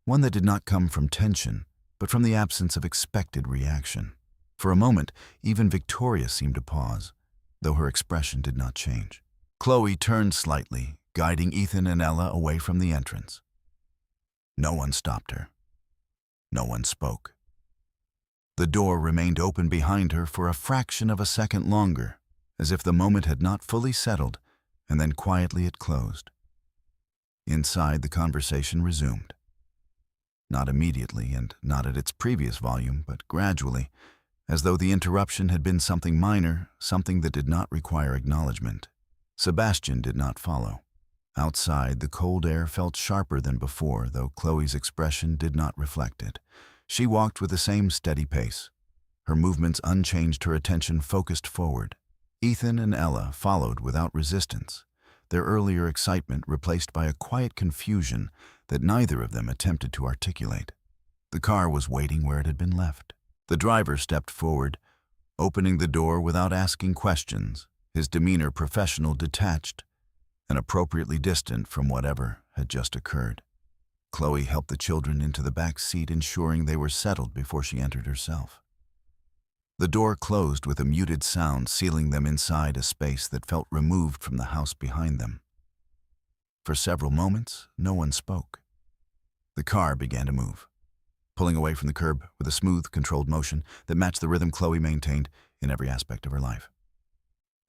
one that did not come from tension, but from the absence of expected reaction. For a moment, even Victoria seemed to pause, though her expression did not change. Chloe turned slightly, guiding Ethan and Ella away from the entrance. No one stopped her. No one spoke. The door remained open behind her for a fraction of a second longer, as if the moment had not fully settled, and then quietly it closed. Inside, the conversation resumed. Not immediately and not at its previous volume, but gradually, as though the interruption had been something minor, something that did not require acknowledgement. Sebastian did not follow. Outside, the cold air felt sharper than before, though Chloe's expression did not reflect it. She walked with the same steady pace. Her movements unchanged, her attention focused forward. Ethan and Ella followed without resistance, their earlier excitement replaced by a quiet confusion that neither of them attempted to articulate. The car was waiting where it had been left. The driver stepped forward, opening the door without asking questions, his demeanor professional, detached, and appropriately distant from whatever had just occurred. Chloe helped the children into the back seat, ensuring they were settled before she entered herself. The door closed with a muted sound, sealing them inside a space that felt removed from the house behind them. For several moments, no one spoke. The car began to move, pulling away from the curb with a smooth, controlled motion that matched the rhythm Chloe maintained in every aspect of her life.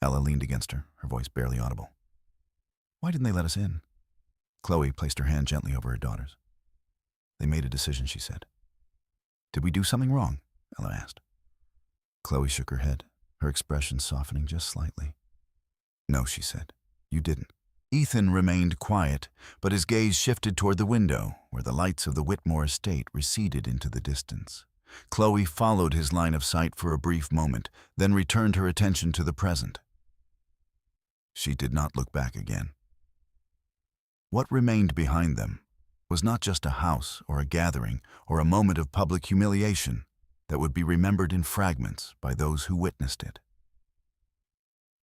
Ella leaned against her, her voice barely audible. "Why didn't they let us in?" Chloe placed her hand gently over her daughter's. "They made a decision," she said. "Did we do something wrong?" Ella asked. Chloe shook her head, her expression softening just slightly. "No," she said. "You didn't." Ethan remained quiet, but his gaze shifted toward the window, where the lights of the Whitmore estate receded into the distance. Chloe followed his line of sight for a brief moment, then returned her attention to the present. She did not look back again. What remained behind them was not just a house or a gathering or a moment of public humiliation that would be remembered in fragments by those who witnessed it.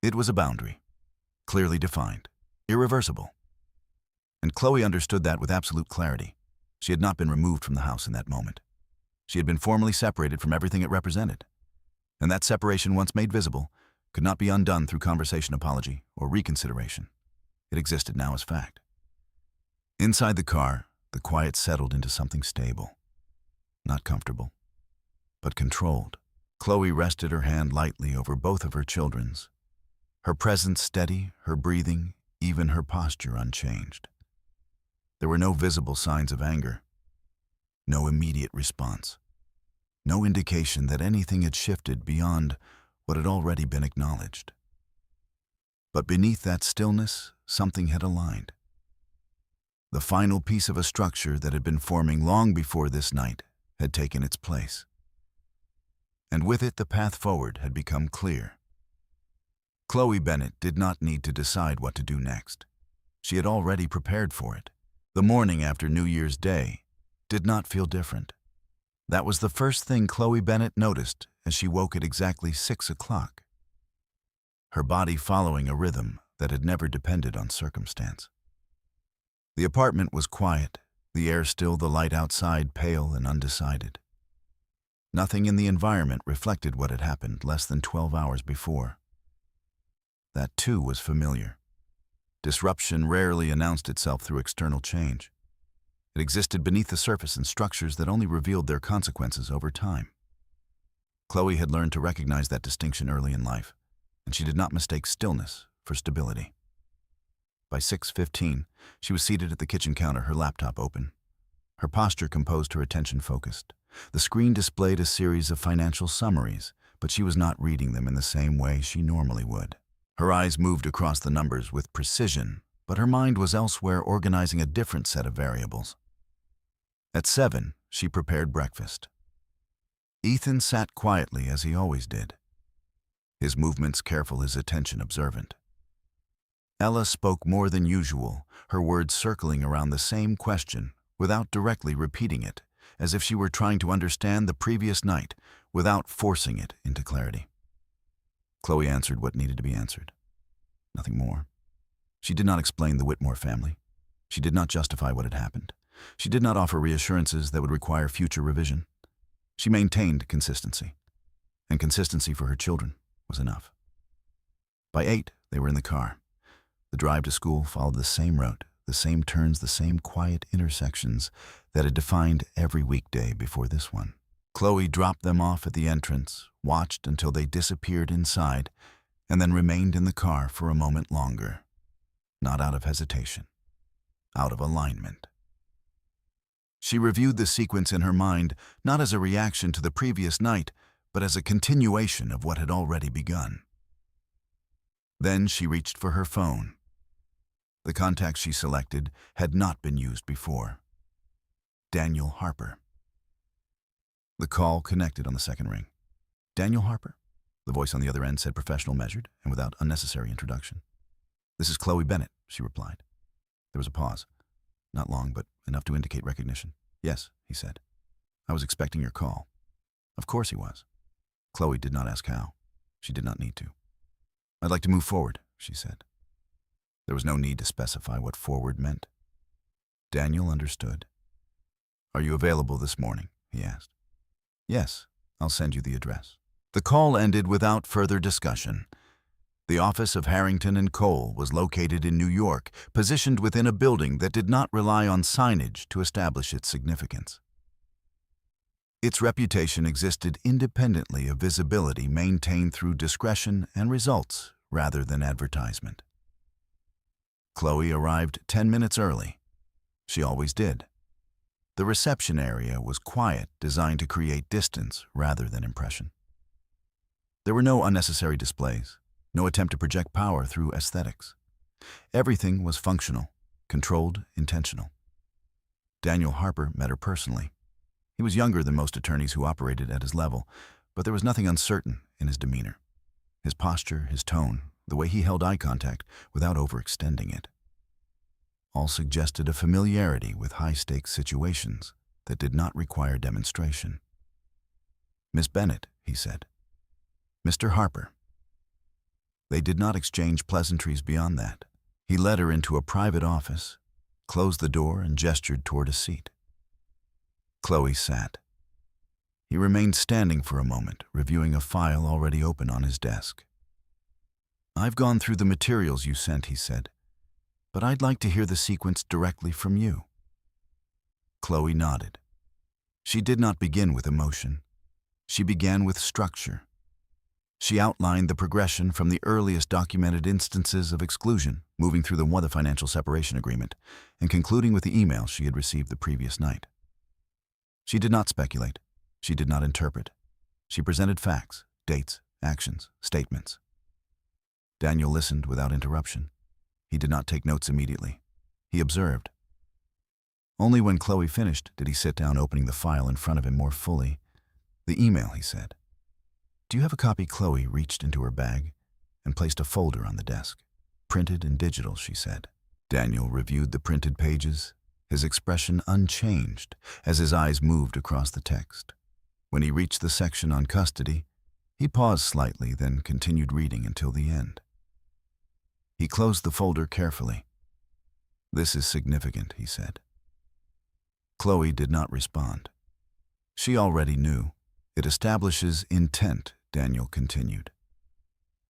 It was a boundary, clearly defined, irreversible. And Chloe understood that with absolute clarity. She had not been removed from the house in that moment. She had been formally separated from everything it represented. And that separation, once made visible, could not be undone through conversation, apology, or reconsideration. It existed now as fact. Inside the car, the quiet settled into something stable. Not comfortable, but controlled. Chloe rested her hand lightly over both of her children's, her presence steady, her breathing, even her posture unchanged. There were no visible signs of anger, no immediate response, no indication that anything had shifted beyond what had already been acknowledged. But beneath that stillness, something had aligned. The final piece of a structure that had been forming long before this night had taken its place. And with it, the path forward had become clear. Chloe Bennett did not need to decide what to do next. She had already prepared for it. The morning after New Year's Day did not feel different. That was the first thing Chloe Bennett noticed as she woke at exactly 6 o'clock. Her body following a rhythm that had never depended on circumstance. The apartment was quiet, the air still, the light outside pale and undecided. Nothing in the environment reflected what had happened less than 12 hours before. That too was familiar. Disruption rarely announced itself through external change. It existed beneath the surface in structures that only revealed their consequences over time. Chloe had learned to recognize that distinction early in life, and she did not mistake stillness for stability. By 6:15, she was seated at the kitchen counter, her laptop open. Her posture composed, her attention focused. The screen displayed a series of financial summaries, but she was not reading them in the same way she normally would. Her eyes moved across the numbers with precision, but her mind was elsewhere, organizing a different set of variables. At 7, she prepared breakfast. Ethan sat quietly as he always did, his movements careful, his attention observant. Ella spoke more than usual, her words circling around the same question without directly repeating it, as if she were trying to understand the previous night without forcing it into clarity. Chloe answered what needed to be answered. Nothing more. She did not explain the Whitmore family. She did not justify what had happened. She did not offer reassurances that would require future revision. She maintained consistency, and consistency for her children was enough. By 8, they were in the car. The drive to school followed the same route, the same turns, the same quiet intersections that had defined every weekday before this one. Chloe dropped them off at the entrance, watched until they disappeared inside, and then remained in the car for a moment longer. Not out of hesitation, out of alignment. She reviewed the sequence in her mind, not as a reaction to the previous night, but as a continuation of what had already begun. Then she reached for her phone. The contact she selected had not been used before. Daniel Harper. The call connected on the second ring. Daniel Harper? The voice on the other end said, professional, measured, and without unnecessary introduction. This is Chloe Bennett, she replied. There was a pause. Not long, but enough to indicate recognition. Yes, he said. I was expecting your call. Of course he was. Chloe did not ask how. She did not need to. I'd like to move forward, she said. There was no need to specify what forward meant. Daniel understood. Are you available this morning? He asked. Yes, I'll send you the address. The call ended without further discussion. The office of Harrington and Cole was located in New York, positioned within a building that did not rely on signage to establish its significance. Its reputation existed independently of visibility maintained through discretion and results rather than advertisement. Chloe arrived 10 minutes early. She always did. The reception area was quiet, designed to create distance rather than impression. There were no unnecessary displays. No attempt to project power through aesthetics. Everything was functional, controlled, intentional. Daniel Harper met her personally. He was younger than most attorneys who operated at his level, but there was nothing uncertain in his demeanor. His posture, his tone, the way he held eye contact without overextending it. All suggested a familiarity with high-stakes situations that did not require demonstration. Miss Bennett, he said. Mr. Harper. They did not exchange pleasantries beyond that. He led her into a private office, closed the door, and gestured toward a seat. Chloe sat. He remained standing for a moment, reviewing a file already open on his desk. I've gone through the materials you sent, he said, but I'd like to hear the sequence directly from you. Chloe nodded. She did not begin with emotion. She began with structure. She outlined the progression from the earliest documented instances of exclusion, moving through the financial separation agreement, and concluding with the email she had received the previous night. She did not speculate. She did not interpret. She presented facts, dates, actions, statements. Daniel listened without interruption. He did not take notes immediately. He observed. Only when Chloe finished did he sit down, opening the file in front of him more fully. The email, he said. Do you have a copy? Chloe reached into her bag and placed a folder on the desk. Printed and digital, she said. Daniel reviewed the printed pages, his expression unchanged as his eyes moved across the text. When he reached the section on custody, he paused slightly, then continued reading until the end. He closed the folder carefully. This is significant, he said. Chloe did not respond. She already knew. It establishes intent, Daniel continued.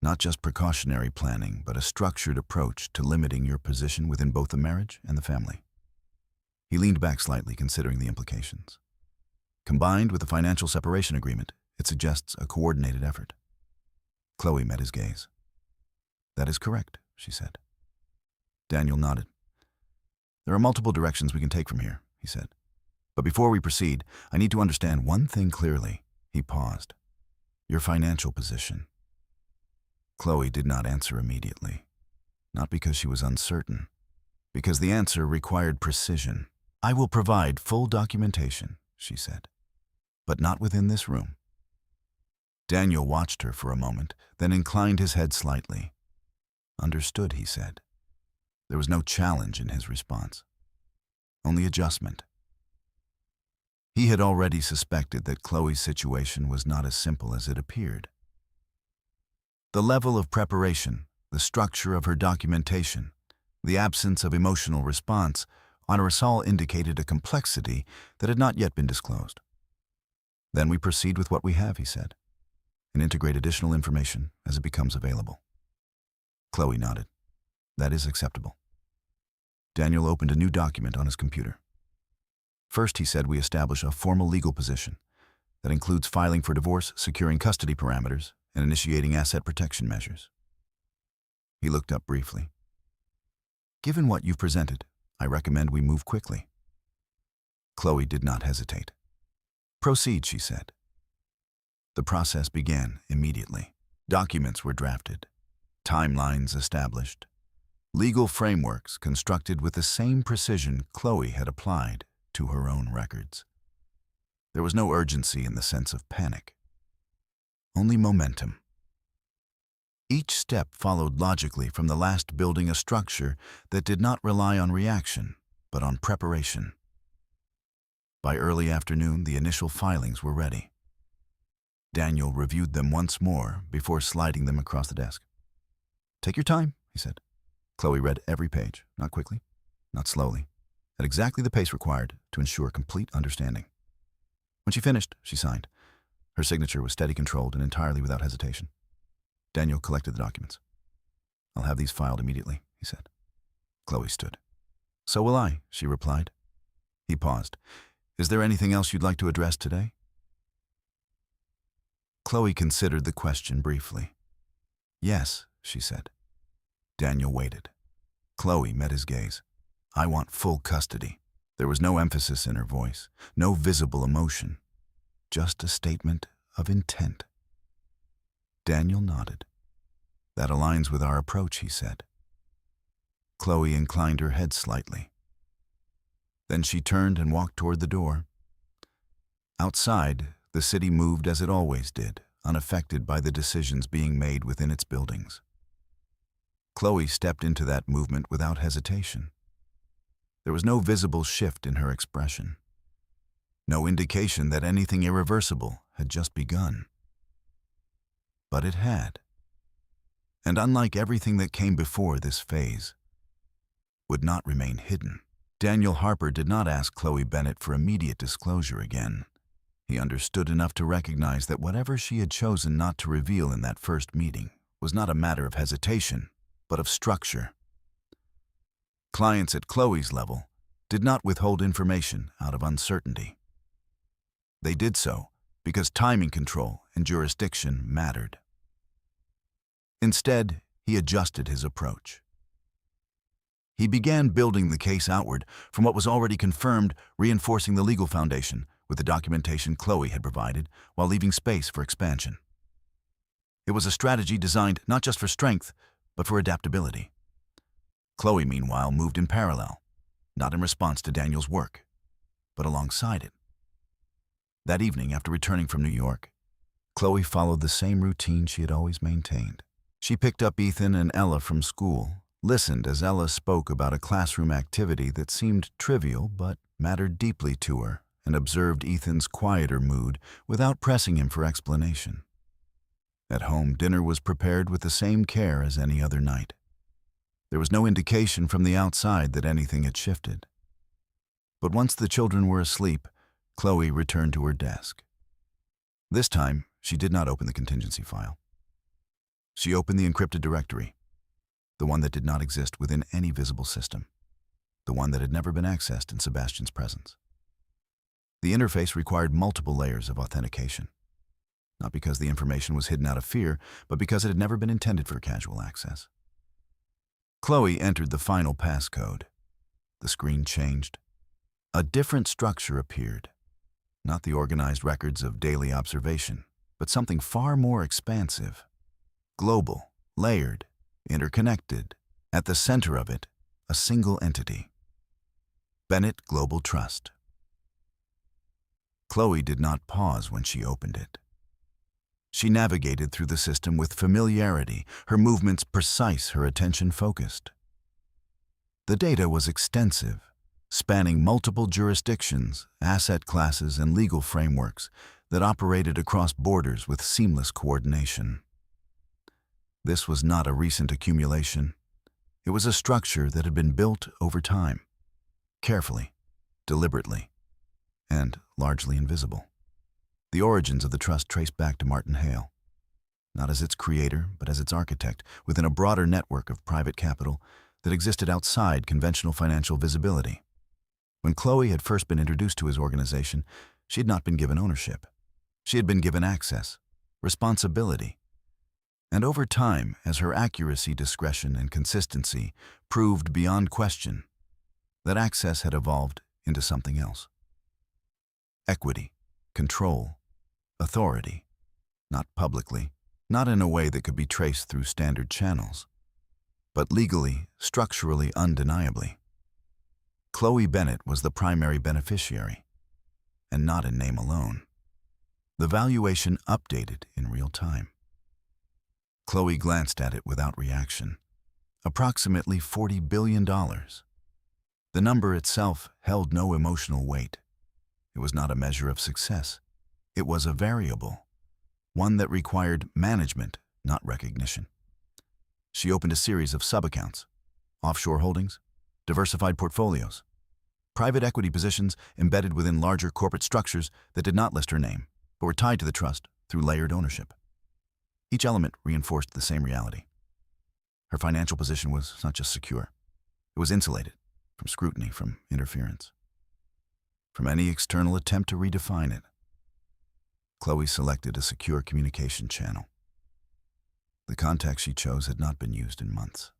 Not just precautionary planning, but a structured approach to limiting your position within both the marriage and the family. He leaned back slightly, considering the implications. Combined with the financial separation agreement, it suggests a coordinated effort. Chloe met his gaze. That is correct, she said. Daniel nodded. There are multiple directions we can take from here, he said. But before we proceed, I need to understand one thing clearly. He paused. Your financial position. Chloe did not answer immediately. Not because she was uncertain, because the answer required precision. I will provide full documentation, she said, but not within this room. Daniel watched her for a moment, then inclined his head slightly. Understood, he said. There was no challenge in his response, only adjustment. He had already suspected that Chloe's situation was not as simple as it appeared. The level of preparation, the structure of her documentation, the absence of emotional response on her all indicated a complexity that had not yet been disclosed. "Then we proceed with what we have," he said, "and integrate additional information as it becomes available." Chloe nodded. "That is acceptable." Daniel opened a new document on his computer. "First," he said, "we establish a formal legal position that includes filing for divorce, securing custody parameters, and initiating asset protection measures." He looked up briefly. "Given what you've presented, I recommend we move quickly." Chloe did not hesitate. "Proceed," she said. The process began immediately. Documents were drafted, timelines established, legal frameworks constructed with the same precision Chloe had applied to her own records. There was no urgency in the sense of panic, only momentum. Each step followed logically from the last, building a structure that did not rely on reaction, but on preparation. By early afternoon, the initial filings were ready. Daniel reviewed them once more before sliding them across the desk. "Take your time," he said. Chloe read every page, not quickly, not slowly, at exactly the pace required to ensure complete understanding. When she finished, she signed. Her signature was steady, controlled, and entirely without hesitation. Daniel collected the documents. "I'll have these filed immediately," he said. Chloe stood. "So will I," she replied. He paused. "Is there anything else you'd like to address today?" Chloe considered the question briefly. "Yes," she said. Daniel waited. Chloe met his gaze. "I want full custody." There was no emphasis in her voice, no visible emotion, just a statement of intent. Daniel nodded. "That aligns with our approach," he said. Chloe inclined her head slightly. Then she turned and walked toward the door. Outside, the city moved as it always did, unaffected by the decisions being made within its buildings. Chloe stepped into that movement without hesitation. There was no visible shift in her expression, no indication that anything irreversible had just begun. But it had. And unlike everything that came before, this phase would not remain hidden. Daniel Harper did not ask Chloe Bennett for immediate disclosure again. He understood enough to recognize that whatever she had chosen not to reveal in that first meeting was not a matter of hesitation, but of structure. Clients at Chloe's level did not withhold information out of uncertainty. They did so because timing control and jurisdiction mattered. Instead, he adjusted his approach. He began building the case outward from what was already confirmed, reinforcing the legal foundation with the documentation Chloe had provided, while leaving space for expansion. It was a strategy designed not just for strength, but for adaptability. Chloe, meanwhile, moved in parallel, not in response to Daniel's work, but alongside it. That evening, after returning from New York, Chloe followed the same routine she had always maintained. She picked up Ethan and Ella from school, listened as Ella spoke about a classroom activity that seemed trivial but mattered deeply to her, and observed Ethan's quieter mood without pressing him for explanation. At home, dinner was prepared with the same care as any other night. There was no indication from the outside that anything had shifted. But once the children were asleep, Chloe returned to her desk. This time, she did not open the contingency file. She opened the encrypted directory, the one that did not exist within any visible system, the one that had never been accessed in Sebastian's presence. The interface required multiple layers of authentication, not because the information was hidden out of fear, but because it had never been intended for casual access. Chloe entered the final passcode. The screen changed. A different structure appeared, not the organized records of daily observation, but something far more expansive, global, layered, interconnected. At the center of it, a single entity. Bennett Global Trust. Chloe did not pause when she opened it. She navigated through the system with familiarity, her movements precise, her attention focused. The data was extensive, spanning multiple jurisdictions, asset classes, and legal frameworks that operated across borders with seamless coordination. This was not a recent accumulation. It was a structure that had been built over time, carefully, deliberately, and largely invisible. The origins of the trust traced back to Martin Hale, not as its creator, but as its architect, within a broader network of private capital that existed outside conventional financial visibility. When Chloe had first been introduced to his organization, she had not been given ownership. She had been given access, responsibility. And over time, as her accuracy, discretion, and consistency proved beyond question, that access had evolved into something else. Equity, control, authority, not publicly, not in a way that could be traced through standard channels, but legally, structurally, undeniably. Chloe Bennett was the primary beneficiary, and not in name alone. The valuation updated in real time. Chloe glanced at it without reaction. Approximately $40 billion. The number itself held no emotional weight. It was not a measure of success. It was a variable, one that required management, not recognition. She opened a series of sub-accounts, offshore holdings, diversified portfolios, private equity positions embedded within larger corporate structures that did not list her name, but were tied to the trust through layered ownership. Each element reinforced the same reality. Her financial position was not just secure. It was insulated from scrutiny, from interference, from any external attempt to redefine it. Chloe selected a secure communication channel. The contact she chose had not been used in months.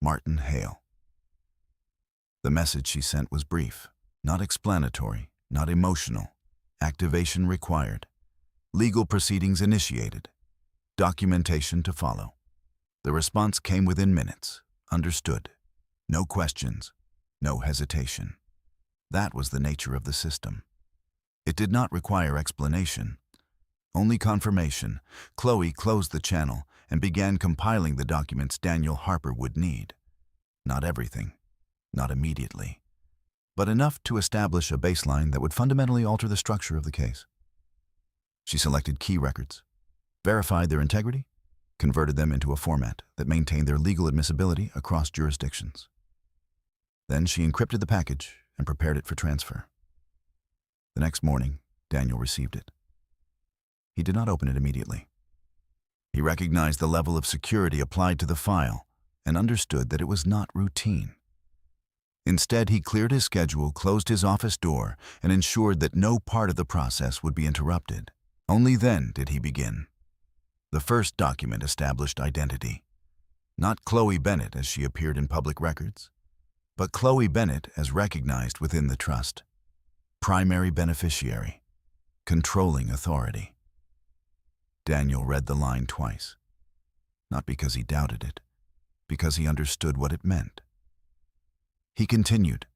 Martin Hale. The message she sent was brief, not explanatory, not emotional. Activation required. Legal proceedings initiated. Documentation to follow. The response came within minutes. Understood. No questions. No hesitation. That was the nature of the system. It did not require explanation. Only confirmation. Chloe closed the channel and began compiling the documents Daniel Harper would need. Not everything. Not immediately. But enough to establish a baseline that would fundamentally alter the structure of the case. She selected key records, verified their integrity, converted them into a format that maintained their legal admissibility across jurisdictions. Then she encrypted the package and prepared it for transfer. The next morning, Daniel received it. He did not open it immediately. He recognized the level of security applied to the file and understood that it was not routine. Instead, he cleared his schedule, closed his office door, and ensured that no part of the process would be interrupted. Only then did he begin. The first document established identity. Not Chloe Bennett as she appeared in public records, but Chloe Bennett as recognized within the trust. Primary beneficiary. Controlling authority. Daniel read the line twice. Not because he doubted it, because he understood what it meant. He continued.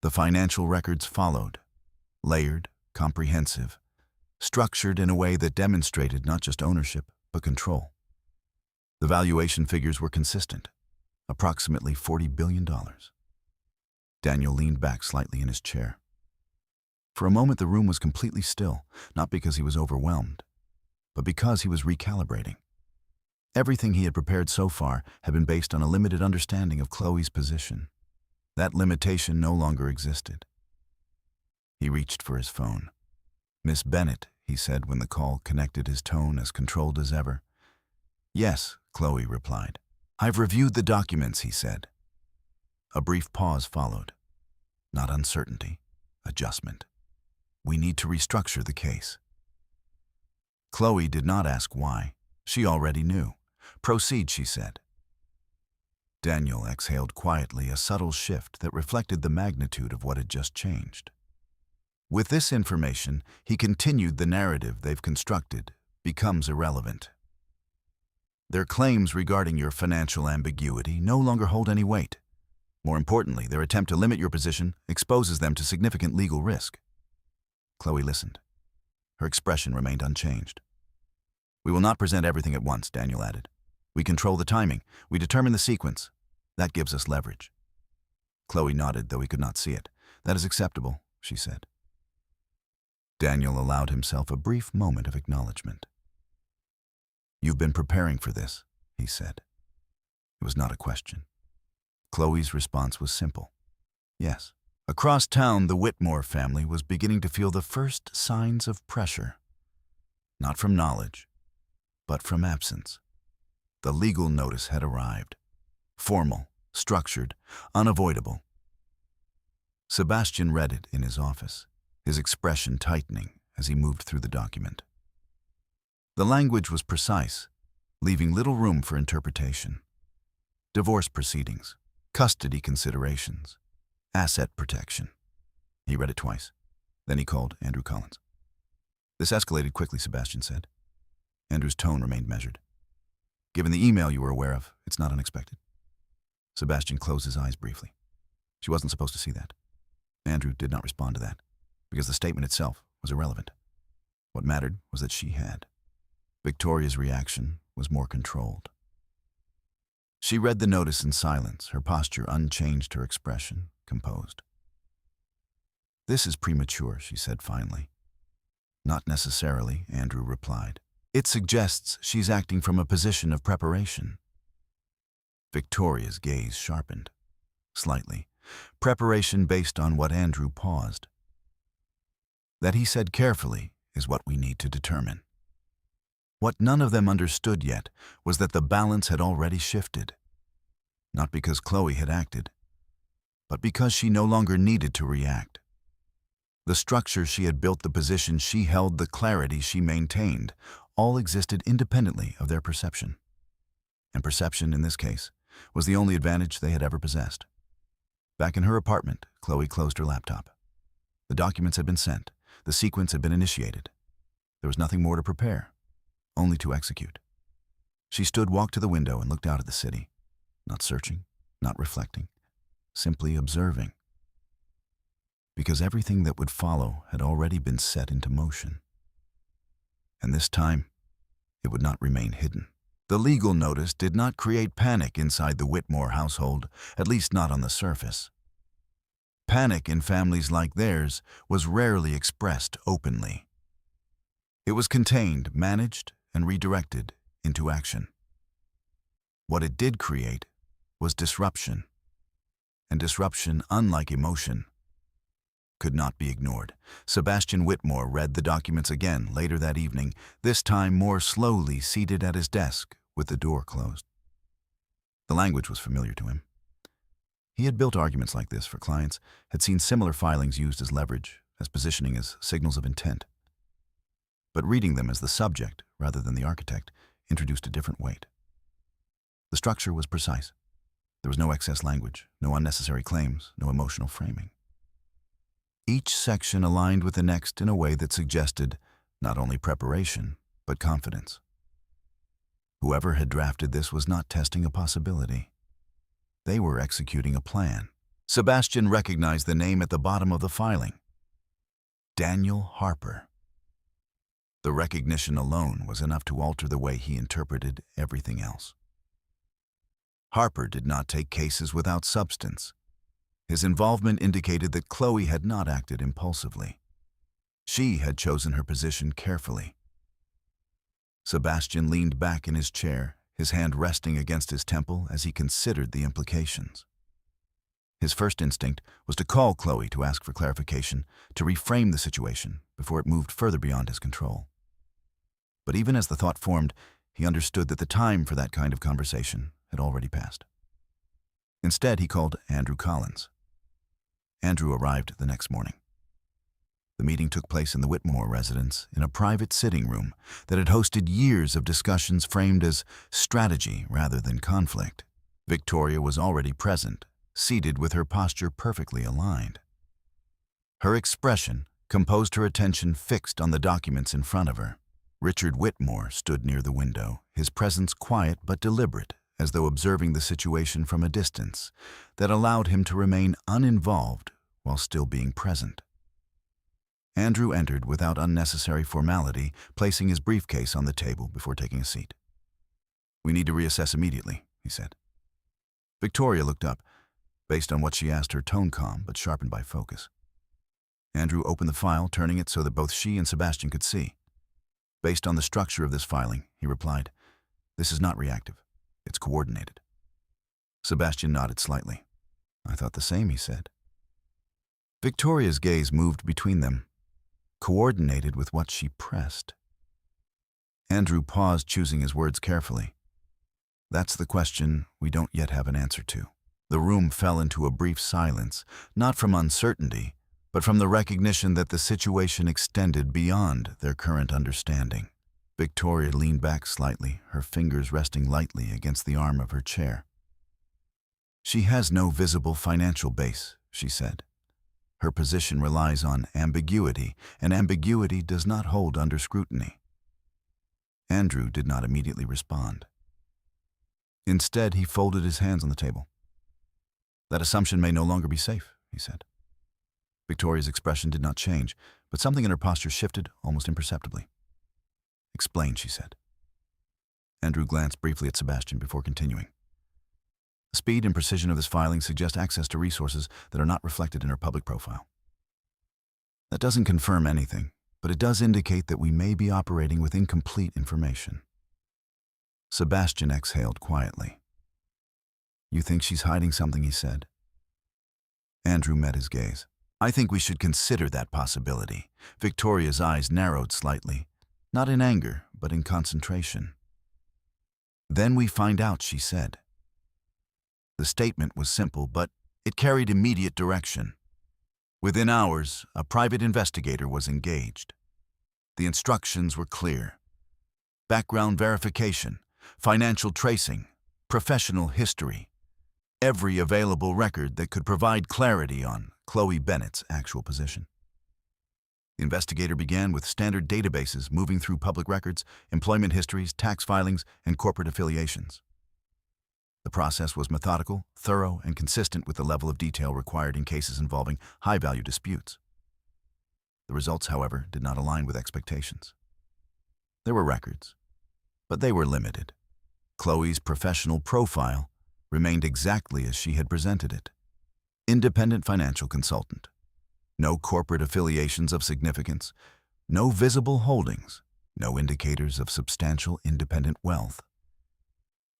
The financial records followed, layered, comprehensive, structured in a way that demonstrated not just ownership, but control. The valuation figures were consistent, approximately $40 billion. Daniel leaned back slightly in his chair. For a moment, the room was completely still, not because he was overwhelmed, but because he was recalibrating. Everything he had prepared so far had been based on a limited understanding of Chloe's position. That limitation no longer existed. He reached for his phone. "Miss Bennett," he said when the call connected, his tone as controlled as ever. "Yes," Chloe replied. "I've reviewed the documents," he said. A brief pause followed. Not uncertainty, adjustment. "We need to restructure the case." Chloe did not ask why. She already knew. "Proceed," she said. Daniel exhaled quietly, a subtle shift that reflected the magnitude of what had just changed. "With this information," he continued, "the narrative they've constructed becomes irrelevant. Their claims regarding your financial ambiguity no longer hold any weight. More importantly, their attempt to limit your position exposes them to significant legal risk." Chloe listened. Her expression remained unchanged. "We will not present everything at once," Daniel added. "We control the timing. We determine the sequence. That gives us leverage." Chloe nodded, though he could not see it. "That is acceptable," she said. Daniel allowed himself a brief moment of acknowledgement. "You've been preparing for this," he said. It was not a question. Chloe's response was simple. Yes. Across town, the Whitmore family was beginning to feel the first signs of pressure. Not from knowledge, but from absence. The legal notice had arrived. Formal, structured, unavoidable. Sebastian read it in his office, his expression tightening as he moved through the document. The language was precise, leaving little room for interpretation. Divorce proceedings, custody considerations, asset protection. He read it twice. Then he called Andrew Collins. "This escalated quickly," Sebastian said. Andrew's tone remained measured. "Given the email you were aware of, it's not unexpected." Sebastian closed his eyes briefly. She wasn't supposed to see that. Andrew did not respond to that, because the statement itself was irrelevant. What mattered was that she had. Victoria's reaction was more controlled. She read the notice in silence, her posture unchanged, her expression composed. "This is premature," she said finally. "Not necessarily," Andrew replied. "It suggests she's acting from a position of preparation." Victoria's gaze sharpened, slightly. Preparation based on what Andrew paused. That he said carefully is what we need to determine. What none of them understood yet was that the balance had already shifted. Not because Chloe had acted, but because she no longer needed to react. The structure she had built, the position she held, the clarity she maintained, all existed independently of their perception. And perception, in this case, was the only advantage they had ever possessed. Back in her apartment, Chloe closed her laptop. The documents had been sent. The sequence had been initiated. There was nothing more to prepare, only to execute. She walked to the window and looked out at the city, not searching, not reflecting, simply observing. Because everything that would follow had already been set into motion. And this time, it would not remain hidden. The legal notice did not create panic inside the Whitmore household, at least not on the surface. Panic in families like theirs was rarely expressed openly. It was contained, managed, and redirected into action. What it did create was disruption. And disruption, unlike emotion, could not be ignored. Sebastian Whitmore read the documents again later that evening, this time more slowly, seated at his desk with the door closed. The language was familiar to him. He had built arguments like this for clients, had seen similar filings used as leverage, as positioning, as signals of intent. But reading them as the subject, rather than the architect, introduced a different weight. The structure was precise. There was no excess language, no unnecessary claims, no emotional framing. Each section aligned with the next in a way that suggested not only preparation, but confidence. Whoever had drafted this was not testing a possibility. They were executing a plan. Sebastian recognized the name at the bottom of the filing. Daniel Harper. The recognition alone was enough to alter the way he interpreted everything else. Harper did not take cases without substance. His involvement indicated that Chloe had not acted impulsively. She had chosen her position carefully. Sebastian leaned back in his chair, his hand resting against his temple as he considered the implications. His first instinct was to call Chloe to ask for clarification, to reframe the situation before it moved further beyond his control. But even as the thought formed, he understood that the time for that kind of conversation had already passed. Instead, he called Andrew Collins. Andrew arrived the next morning. The meeting took place in the Whitmore residence in a private sitting room that had hosted years of discussions framed as strategy rather than conflict. Victoria was already present, seated with her posture perfectly aligned. Her expression composed, her attention fixed on the documents in front of her. Richard Whitmore stood near the window, his presence quiet but deliberate, as though observing the situation from a distance that allowed him to remain uninvolved while still being present. Andrew entered without unnecessary formality, placing his briefcase on the table before taking a seat. "We need to reassess immediately," he said. Victoria looked up. Based on what she asked, her tone calm but sharpened by focus. Andrew opened the file, turning it so that both she and Sebastian could see. Based on the structure of this filing, he replied, "This is not reactive. It's coordinated." Sebastian nodded slightly. "I thought the same," he said. Victoria's gaze moved between them, coordinated with what she pressed. Andrew paused, choosing his words carefully. "That's the question we don't yet have an answer to." The room fell into a brief silence, not from uncertainty, but from the recognition that the situation extended beyond their current understanding. Victoria leaned back slightly, her fingers resting lightly against the arm of her chair. "She has no visible financial base," she said. "Her position relies on ambiguity, and ambiguity does not hold under scrutiny." Andrew did not immediately respond. Instead, he folded his hands on the table. "That assumption may no longer be safe," he said. Victoria's expression did not change, but something in her posture shifted almost imperceptibly. "Explain," she said. Andrew glanced briefly at Sebastian before continuing. "The speed and precision of this filing suggest access to resources that are not reflected in her public profile. That doesn't confirm anything, but it does indicate that we may be operating with incomplete information." Sebastian exhaled quietly. "You think she's hiding something?" he said. Andrew met his gaze. "I think we should consider that possibility." Victoria's eyes narrowed slightly, not in anger, but in concentration. "Then we find out," she said. The statement was simple, but it carried immediate direction. Within hours, a private investigator was engaged. The instructions were clear: background verification, financial tracing, professional history, every available record that could provide clarity on Chloe Bennett's actual position. The investigator began with standard databases, moving through public records, employment histories, tax filings, and corporate affiliations. The process was methodical, thorough, and consistent with the level of detail required in cases involving high-value disputes. The results, however, did not align with expectations. There were records, but they were limited. Chloe's professional profile remained exactly as she had presented it. Independent financial consultant. No corporate affiliations of significance. No visible holdings. No indicators of substantial independent wealth.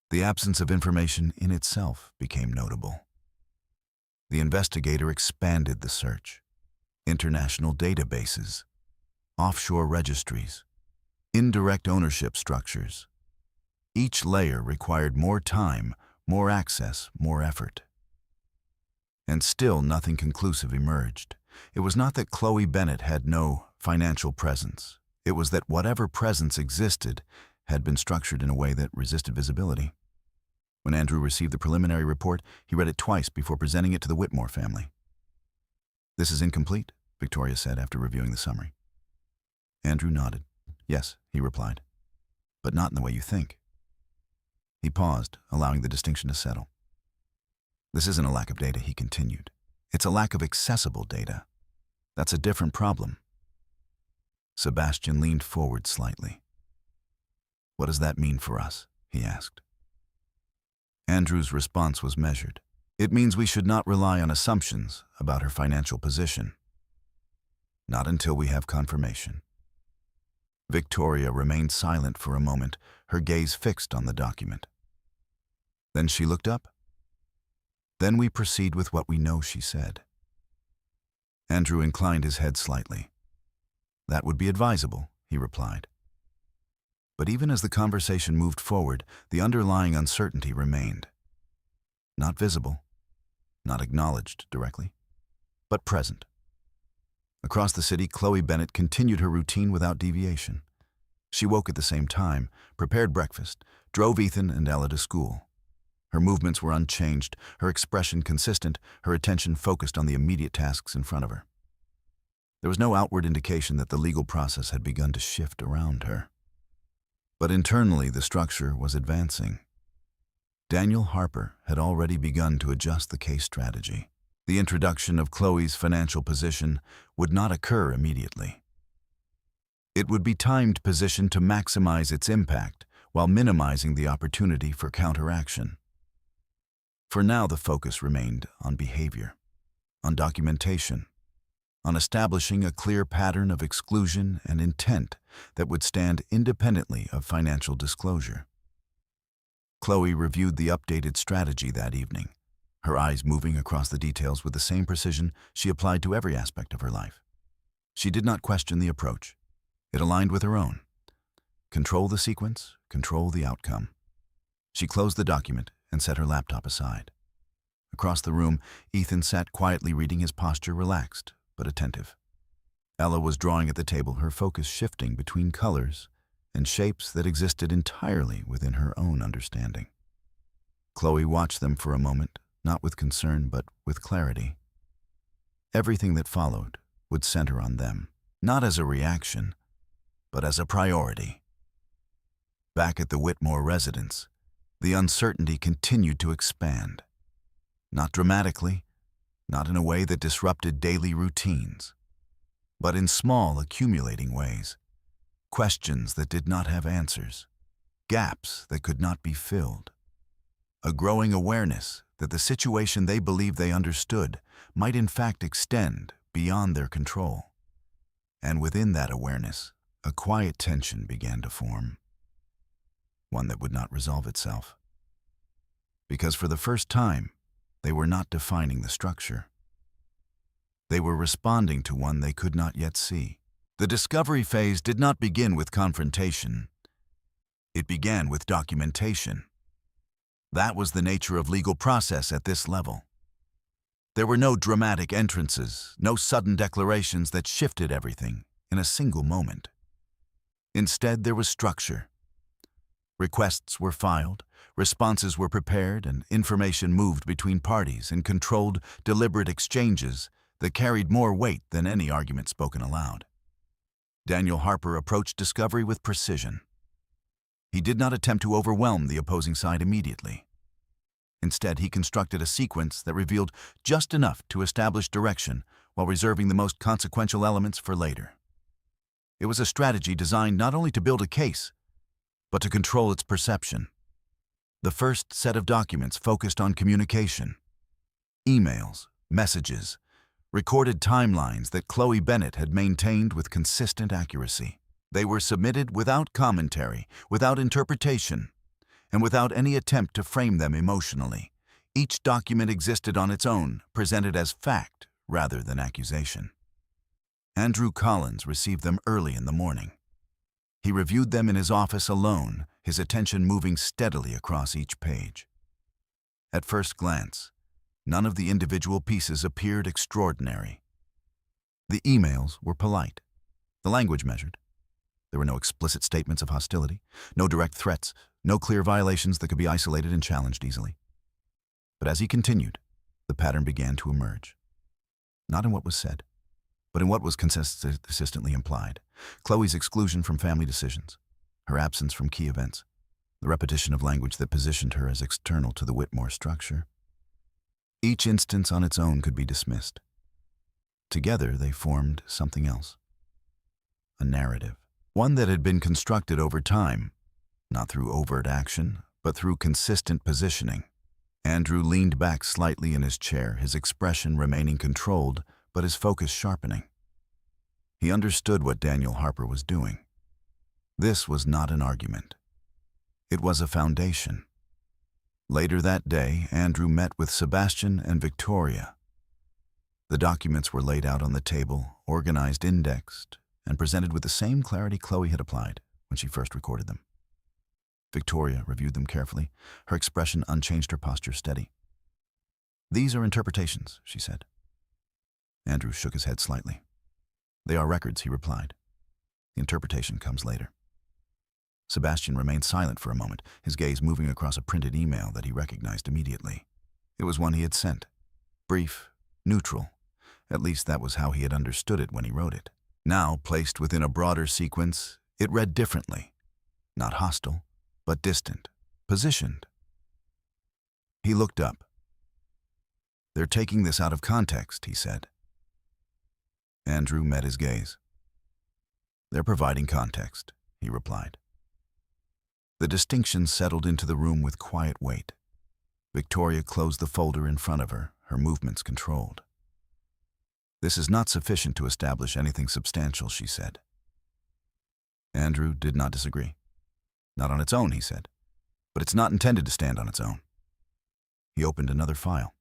The absence of information in itself became notable. The investigator expanded the search. International databases, offshore registries, indirect ownership structures. Each layer required more time, more access, more effort. And still nothing conclusive emerged. It was not that Chloe Bennett had no financial presence. It was that whatever presence existed had been structured in a way that resisted visibility. When Andrew received the preliminary report, he read it twice before presenting it to the Whitmore family. "This is incomplete," Victoria said after reviewing the summary. Andrew nodded. "Yes," he replied, "but not in the way you think." He paused, allowing the distinction to settle. "This isn't a lack of data," he continued. "It's a lack of accessible data. That's a different problem." Sebastian leaned forward slightly. "What does that mean for us?" he asked. Andrew's response was measured. "It means we should not rely on assumptions about her financial position. Not until we have confirmation." Victoria remained silent for a moment, her gaze fixed on the document. Then she looked up. "Then we proceed with what we know," she said. Andrew inclined his head slightly. "That would be advisable," he replied. But even as the conversation moved forward, the underlying uncertainty remained. Not visible, not acknowledged directly, but present. Across the city, Chloe Bennett continued her routine without deviation. She woke at the same time, prepared breakfast, drove Ethan and Ella to school. Her movements were unchanged, her expression consistent, her attention focused on the immediate tasks in front of her. There was no outward indication that the legal process had begun to shift around her. But internally, the structure was advancing. Daniel Harper had already begun to adjust the case strategy. The introduction of Chloe's financial position would not occur immediately. It would be timed positioned to maximize its impact while minimizing the opportunity for counteraction. For now, the focus remained on behavior, on documentation, on establishing a clear pattern of exclusion and intent that would stand independently of financial disclosure. Chloe reviewed the updated strategy that evening, her eyes moving across the details with the same precision she applied to every aspect of her life. She did not question the approach. It aligned with her own. Control the sequence, control the outcome. She closed the document and set her laptop aside. Across the room, Ethan sat quietly reading, his posture relaxed but attentive. Ella was drawing at the table, her focus shifting between colors and shapes that existed entirely within her own understanding. Chloe watched them for a moment, not with concern but with clarity. Everything that followed would center on them, not as a reaction, but as a priority. Back at the Whitmore residence, the uncertainty continued to expand. Not dramatically, not in a way that disrupted daily routines, but in small, accumulating ways. Questions that did not have answers, gaps that could not be filled. A growing awareness that the situation they believed they understood might in fact extend beyond their control. And within that awareness, a quiet tension began to form. One that would not resolve itself. Because for the first time, they were not defining the structure. They were responding to one they could not yet see. The discovery phase did not begin with confrontation. It began with documentation. That was the nature of legal process at this level. There were no dramatic entrances, no sudden declarations that shifted everything in a single moment. Instead, there was structure. Requests were filed, responses were prepared, and information moved between parties in controlled, deliberate exchanges that carried more weight than any argument spoken aloud. Daniel Harper approached discovery with precision. He did not attempt to overwhelm the opposing side immediately. Instead, he constructed a sequence that revealed just enough to establish direction while reserving the most consequential elements for later. It was a strategy designed not only to build a case, but to control its perception. The first set of documents focused on communication. Emails, messages, recorded timelines that Chloe Bennett had maintained with consistent accuracy. They were submitted without commentary, without interpretation, and without any attempt to frame them emotionally. Each document existed on its own, presented as fact rather than accusation. Andrew Collins received them early in the morning. He reviewed them in his office alone, his attention moving steadily across each page. At first glance, none of the individual pieces appeared extraordinary. The emails were polite, the language measured. There were no explicit statements of hostility, no direct threats, no clear violations that could be isolated and challenged easily. But as he continued, the pattern began to emerge. Not in what was said, but in what was consistently implied. Chloe's exclusion from family decisions, her absence from key events, the repetition of language that positioned her as external to the Whitmore structure. Each instance on its own could be dismissed. Together, they formed something else. A narrative. One that had been constructed over time, not through overt action, but through consistent positioning. Andrew leaned back slightly in his chair, his expression remaining controlled, but his focus sharpening. He understood what Daniel Harper was doing. This was not an argument. It was a foundation. Later that day, Andrew met with Sebastian and Victoria. The documents were laid out on the table, organized, indexed, and presented with the same clarity Chloe had applied when she first recorded them. Victoria reviewed them carefully, her expression unchanged, her posture steady. "These are interpretations," she said. Andrew shook his head slightly. "They are records," he replied. "The interpretation comes later." Sebastian remained silent for a moment, his gaze moving across a printed email that he recognized immediately. It was one he had sent. Brief, neutral. At least that was how he had understood it when he wrote it. Now, placed within a broader sequence, it read differently. Not hostile, but distant, positioned. He looked up. "They're taking this out of context," he said. Andrew met his gaze. "They're providing context," he replied. The distinction settled into the room with quiet weight. Victoria closed the folder in front of her, her movements controlled. "This is not sufficient to establish anything substantial," she said. Andrew did not disagree. "Not on its own," he said, "but it's not intended to stand on its own." He opened another file.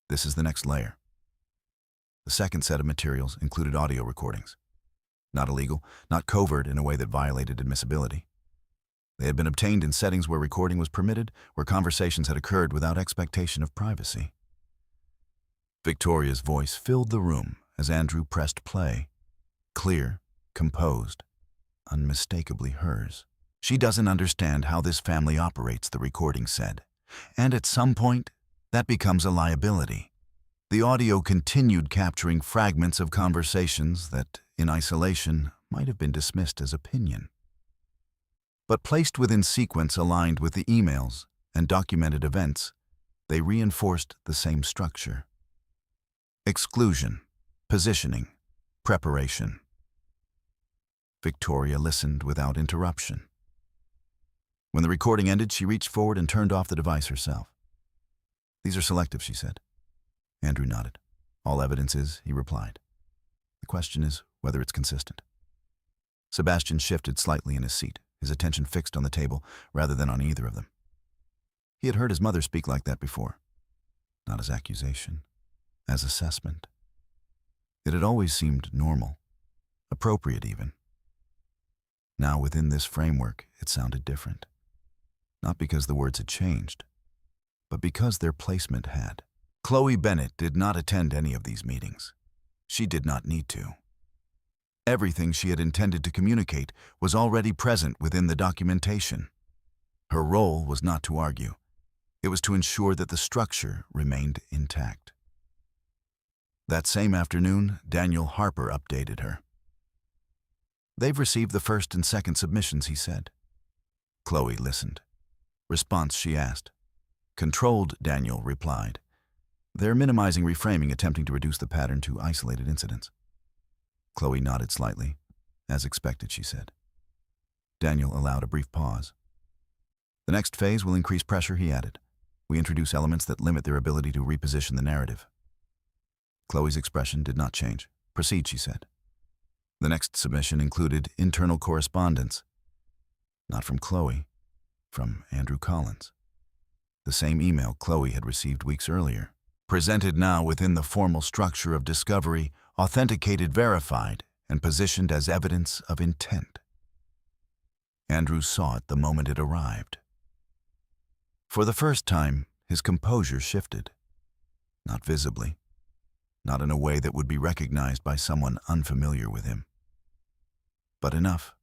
"This is the next layer." The second set of materials included audio recordings. Not illegal, not covert in a way that violated admissibility. They had been obtained in settings where recording was permitted, where conversations had occurred without expectation of privacy. Victoria's voice filled the room as Andrew pressed play. Clear, composed, unmistakably hers. "She doesn't understand how this family operates," the recording said. "And at some point, that becomes a liability." The audio continued capturing fragments of conversations that, in isolation, might have been dismissed as opinion. But placed within sequence aligned with the emails and documented events, they reinforced the same structure. Exclusion, positioning, preparation. Victoria listened without interruption. When the recording ended, she reached forward and turned off the device herself. "These are selective," she said. Andrew nodded. "All evidence is," he replied. "The question is whether it's consistent." Sebastian shifted slightly in his seat, his attention fixed on the table rather than on either of them. He had heard his mother speak like that before. Not as accusation, as assessment. It had always seemed normal, appropriate even. Now within this framework, it sounded different. Not because the words had changed, but because their placement had. Chloe Bennett did not attend any of these meetings. She did not need to. Everything she had intended to communicate was already present within the documentation. Her role was not to argue. It was to ensure that the structure remained intact. That same afternoon, Daniel Harper updated her. "They've received the first and second submissions," he said. Chloe listened. "Response?" she asked. "Controlled," Daniel replied. "They're minimizing reframing, attempting to reduce the pattern to isolated incidents." Chloe nodded slightly. "As expected," she said. Daniel allowed a brief pause. "The next phase will increase pressure," he added. "We introduce elements that limit their ability to reposition the narrative." Chloe's expression did not change. "Proceed," she said. The next submission included internal correspondence. Not from Chloe, from Andrew Collins. The same email Chloe had received weeks earlier. Presented now within the formal structure of discovery, authenticated, verified, and positioned as evidence of intent. Andrew saw it the moment it arrived. For the first time, his composure shifted. Not visibly, not in a way that would be recognized by someone unfamiliar with him. But enough.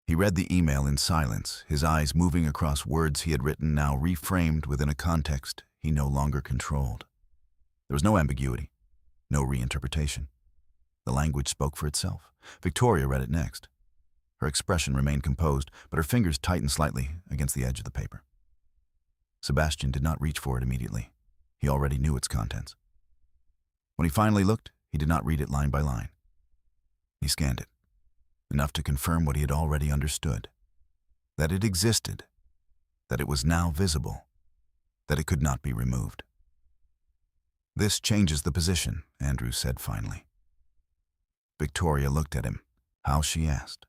He read the email in silence, his eyes moving across words he had written, now reframed within a context he no longer controlled. There was no ambiguity, no reinterpretation. The language spoke for itself. Victoria read it next. Her expression remained composed, but her fingers tightened slightly against the edge of the paper. Sebastian did not reach for it immediately. He already knew its contents. When he finally looked, he did not read it line by line. He scanned it, enough to confirm what he had already understood. That it existed, that it was now visible, that it could not be removed. "This changes the position," Andrew said finally. Victoria looked at him. How, she asked.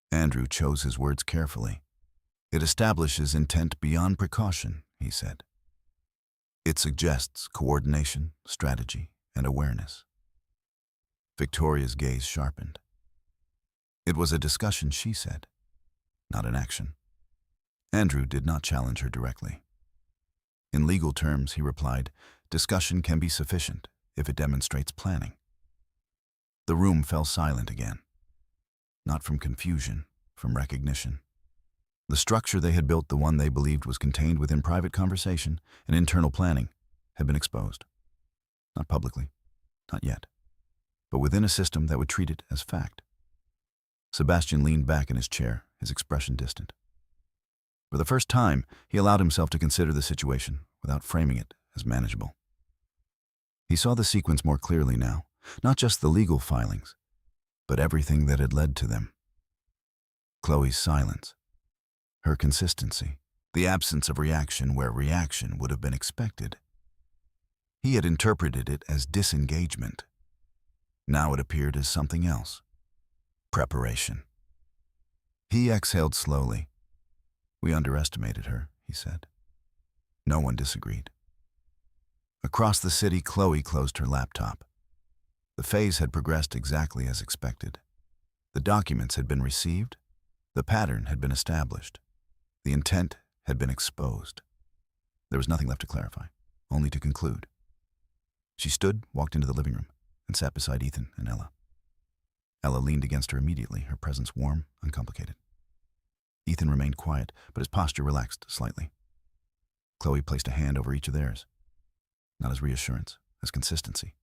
Andrew chose his words carefully. "It establishes intent beyond precaution," he said. "It suggests coordination, strategy, and awareness." Victoria's gaze sharpened. "It was a discussion," she said, "not an action." Andrew did not challenge her directly. In legal terms, he replied, discussion can be sufficient if it demonstrates planning. The room fell silent again. Not from confusion, from recognition. The structure they had built, the one they believed was contained within private conversation and internal planning, had been exposed. Not publicly, not yet, but within a system that would treat it as fact. Sebastian leaned back in his chair, his expression distant. For the first time, he allowed himself to consider the situation without framing it as manageable. He saw the sequence more clearly now, not just the legal filings, but everything that had led to them. Chloe's silence, her consistency, the absence of reaction where reaction would have been expected. He had interpreted it as disengagement. Now it appeared as something else. Preparation. He exhaled slowly. "We underestimated her," he said. No one disagreed. Across the city, Chloe closed her laptop. The phase had progressed exactly as expected. The documents had been received. The pattern had been established. The intent had been exposed. There was nothing left to clarify, only to conclude. She stood, walked into the living room, and sat beside Ethan and Ella. Ella leaned against her immediately, her presence warm, uncomplicated. Ethan remained quiet, but his posture relaxed slightly. Chloe placed a hand over each of theirs, not as reassurance, as consistency,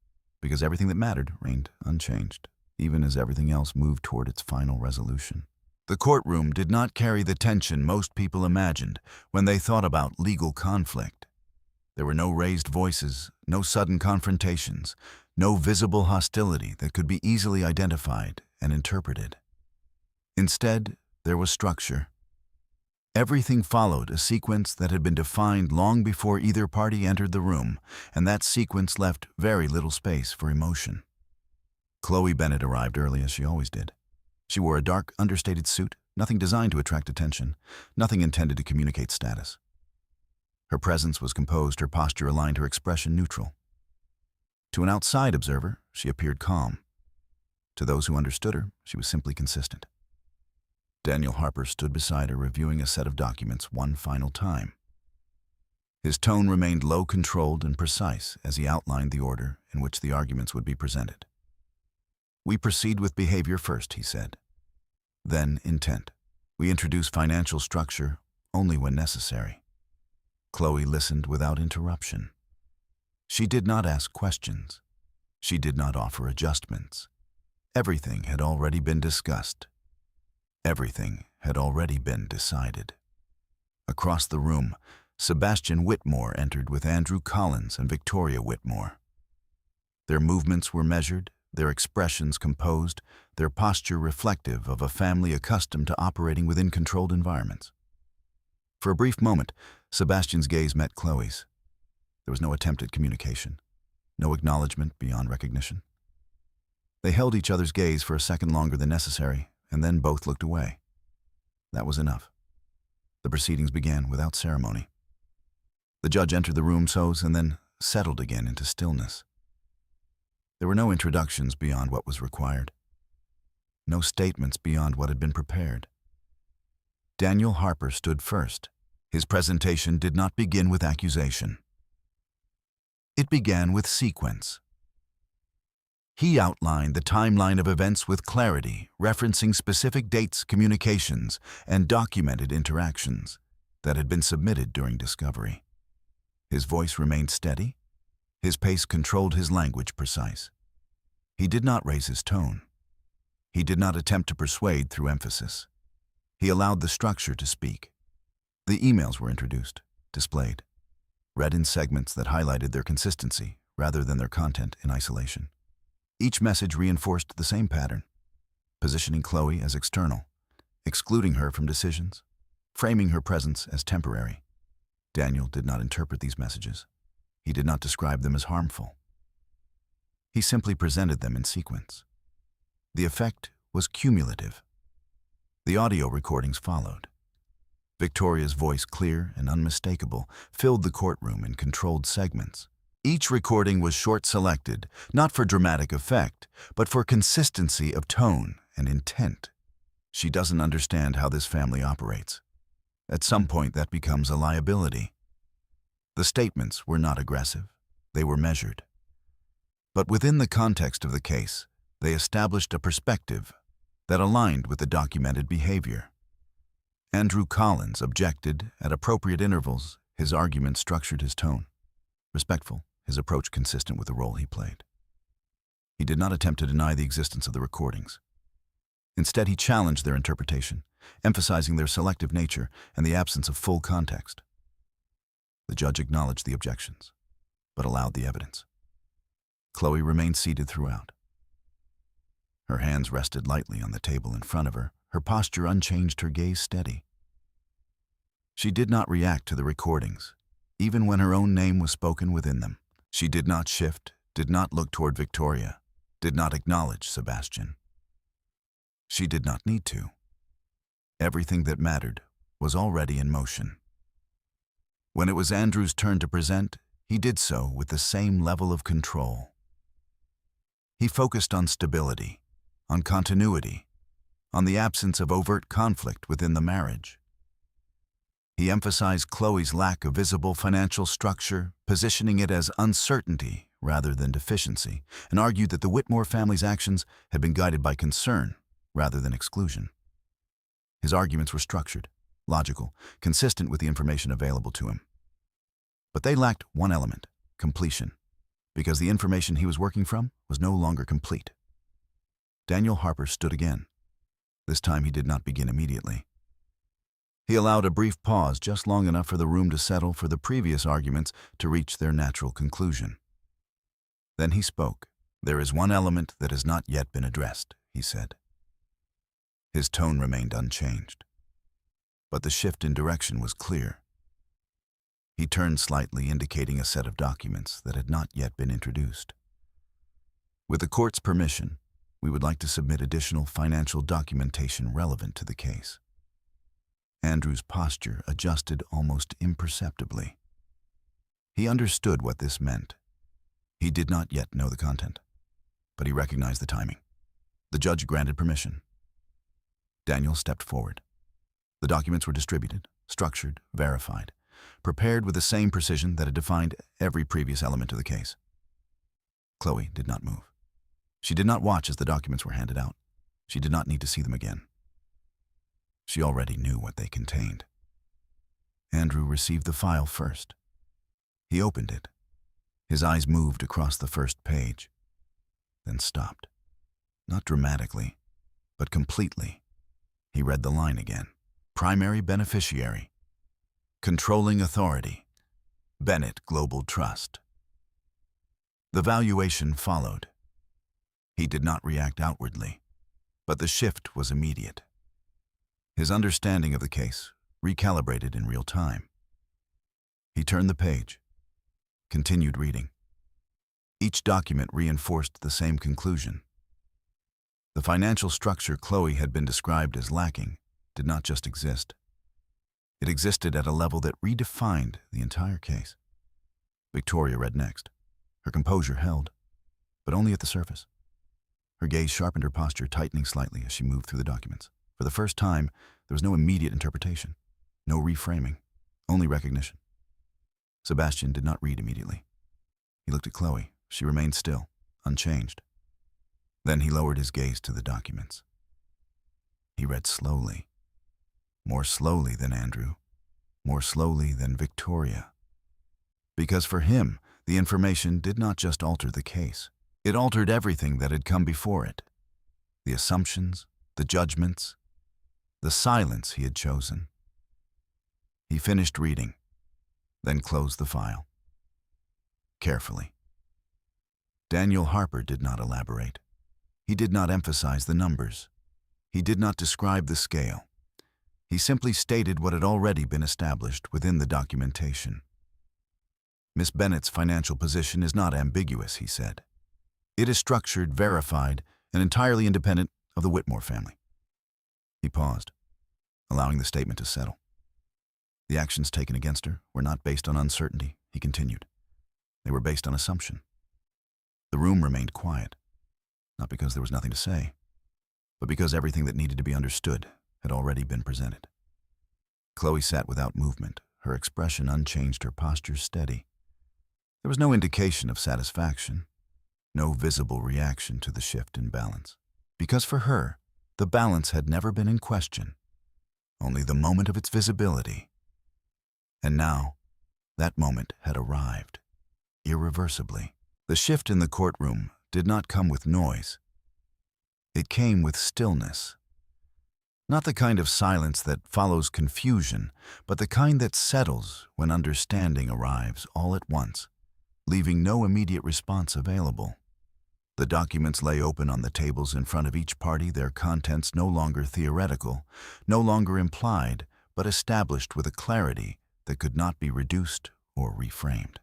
because everything that mattered reigned unchanged, even as everything else moved toward its final resolution. The courtroom did not carry the tension most people imagined when they thought about legal conflict. There were no raised voices, no sudden confrontations, no visible hostility that could be easily identified and interpreted. Instead, there was structure. Everything followed a sequence that had been defined long before either party entered the room, and that sequence left very little space for emotion. Chloe Bennett arrived early as she always did. She wore a dark, understated suit, nothing designed to attract attention, nothing intended to communicate status. Her presence was composed, her posture aligned, her expression neutral. To an outside observer, she appeared calm. To those who understood her, she was simply consistent. Daniel Harper stood beside her, reviewing a set of documents one final time. His tone remained low, controlled, and precise as he outlined the order in which the arguments would be presented. "We proceed with behavior first," he said. "Then intent. We introduce financial structure only when necessary." Chloe listened without interruption. She did not ask questions. She did not offer adjustments. Everything had already been discussed. Everything had already been decided. Across the room, Sebastian Whitmore entered with Andrew Collins and Victoria Whitmore. Their movements were measured, their expressions composed, their posture reflective of a family accustomed to operating within controlled environments. For a brief moment, Sebastian's gaze met Chloe's. There was no attempt at communication, no acknowledgement beyond recognition. They held each other's gaze for a second longer than necessary, and then both looked away. That was enough. The proceedings began without ceremony. The judge entered the room, and then settled again into stillness. There were no introductions beyond what was required. No statements beyond what had been prepared. Daniel Harper stood first. His presentation did not begin with accusation. It began with sequence. He outlined the timeline of events with clarity, referencing specific dates, communications, and documented interactions that had been submitted during discovery. His voice remained steady. His pace controlled, his language precise. He did not raise his tone. He did not attempt to persuade through emphasis. He allowed the structure to speak. The emails were introduced, displayed, read in segments that highlighted their consistency rather than their content in isolation. Each message reinforced the same pattern, positioning Chloe as external, excluding her from decisions, framing her presence as temporary. Daniel did not interpret these messages. He did not describe them as harmful. He simply presented them in sequence. The effect was cumulative. The audio recordings followed. Victoria's voice, clear and unmistakable, filled the courtroom in controlled segments. Each recording was short-selected, not for dramatic effect, but for consistency of tone and intent. She doesn't understand how this family operates. At some point, that becomes a liability. The statements were not aggressive. They were measured. But within the context of the case, they established a perspective that aligned with the documented behavior. Andrew Collins objected at appropriate intervals. His argument structured his tone. Respectful, his approach consistent with the role he played. He did not attempt to deny the existence of the recordings. Instead, he challenged their interpretation, emphasizing their selective nature and the absence of full context. The judge acknowledged the objections, but allowed the evidence. Chloe remained seated throughout. Her hands rested lightly on the table in front of her, her posture unchanged, her gaze steady. She did not react to the recordings, even when her own name was spoken within them. She did not shift, did not look toward Victoria, did not acknowledge Sebastian. She did not need to. Everything that mattered was already in motion. When it was Andrew's turn to present, he did so with the same level of control. He focused on stability, on continuity, on the absence of overt conflict within the marriage. He emphasized Chloe's lack of visible financial structure, positioning it as uncertainty rather than deficiency, and argued that the Whitmore family's actions had been guided by concern rather than exclusion. His arguments were structured, logical, consistent with the information available to him. But they lacked one element, completion, because the information he was working from was no longer complete. Daniel Harper stood again. This time he did not begin immediately. He allowed a brief pause, just long enough for the room to settle for the previous arguments to reach their natural conclusion. Then he spoke. "There is one element that has not yet been addressed," he said. His tone remained unchanged, but the shift in direction was clear. He turned slightly, indicating a set of documents that had not yet been introduced. "With the court's permission, we would like to submit additional financial documentation relevant to the case." Andrew's posture adjusted almost imperceptibly. He understood what this meant. He did not yet know the content, but he recognized the timing. The judge granted permission. Daniel stepped forward. The documents were distributed, structured, verified, prepared with the same precision that had defined every previous element of the case. Chloe did not move. She did not watch as the documents were handed out. She did not need to see them again. She already knew what they contained. Andrew received the file first. He opened it. His eyes moved across the first page, then stopped. Not dramatically, but completely. He read the line again. Primary beneficiary. Controlling authority. Bennett Global Trust. The valuation followed. He did not react outwardly, but the shift was immediate. His understanding of the case recalibrated in real time. He turned the page, continued reading. Each document reinforced the same conclusion. The financial structure Chloe had been described as lacking did not just exist. It existed at a level that redefined the entire case. Victoria read next. Her composure held, but only at the surface. Her gaze sharpened, her posture tightening slightly as she moved through the documents. For the first time, there was no immediate interpretation, no reframing, only recognition. Sebastian did not read immediately. He looked at Chloe. She remained still, unchanged. Then he lowered his gaze to the documents. He read slowly, more slowly than Andrew, more slowly than Victoria. Because for him, the information did not just alter the case. It altered everything that had come before it. The assumptions, the judgments, the silence he had chosen. He finished reading, then closed the file. Carefully. Daniel Harper did not elaborate. He did not emphasize the numbers. He did not describe the scale. He simply stated what had already been established within the documentation. Miss Bennett's financial position is not ambiguous, he said. It is structured, verified, and entirely independent of the Whitmore family. He paused, allowing the statement to settle. The actions taken against her were not based on uncertainty, he continued. They were based on assumption. The room remained quiet, not because there was nothing to say, but because everything that needed to be understood had already been presented. Chloe sat without movement, her expression unchanged, her posture steady. There was no indication of satisfaction, no visible reaction to the shift in balance. Because for her, the balance had never been in question, only the moment of its visibility. And now, that moment had arrived, irreversibly. The shift in the courtroom did not come with noise. It came with stillness. Not the kind of silence that follows confusion, but the kind that settles when understanding arrives all at once, leaving no immediate response available. The documents lay open on the tables in front of each party, their contents no longer theoretical, no longer implied, but established with a clarity that could not be reduced or reframed.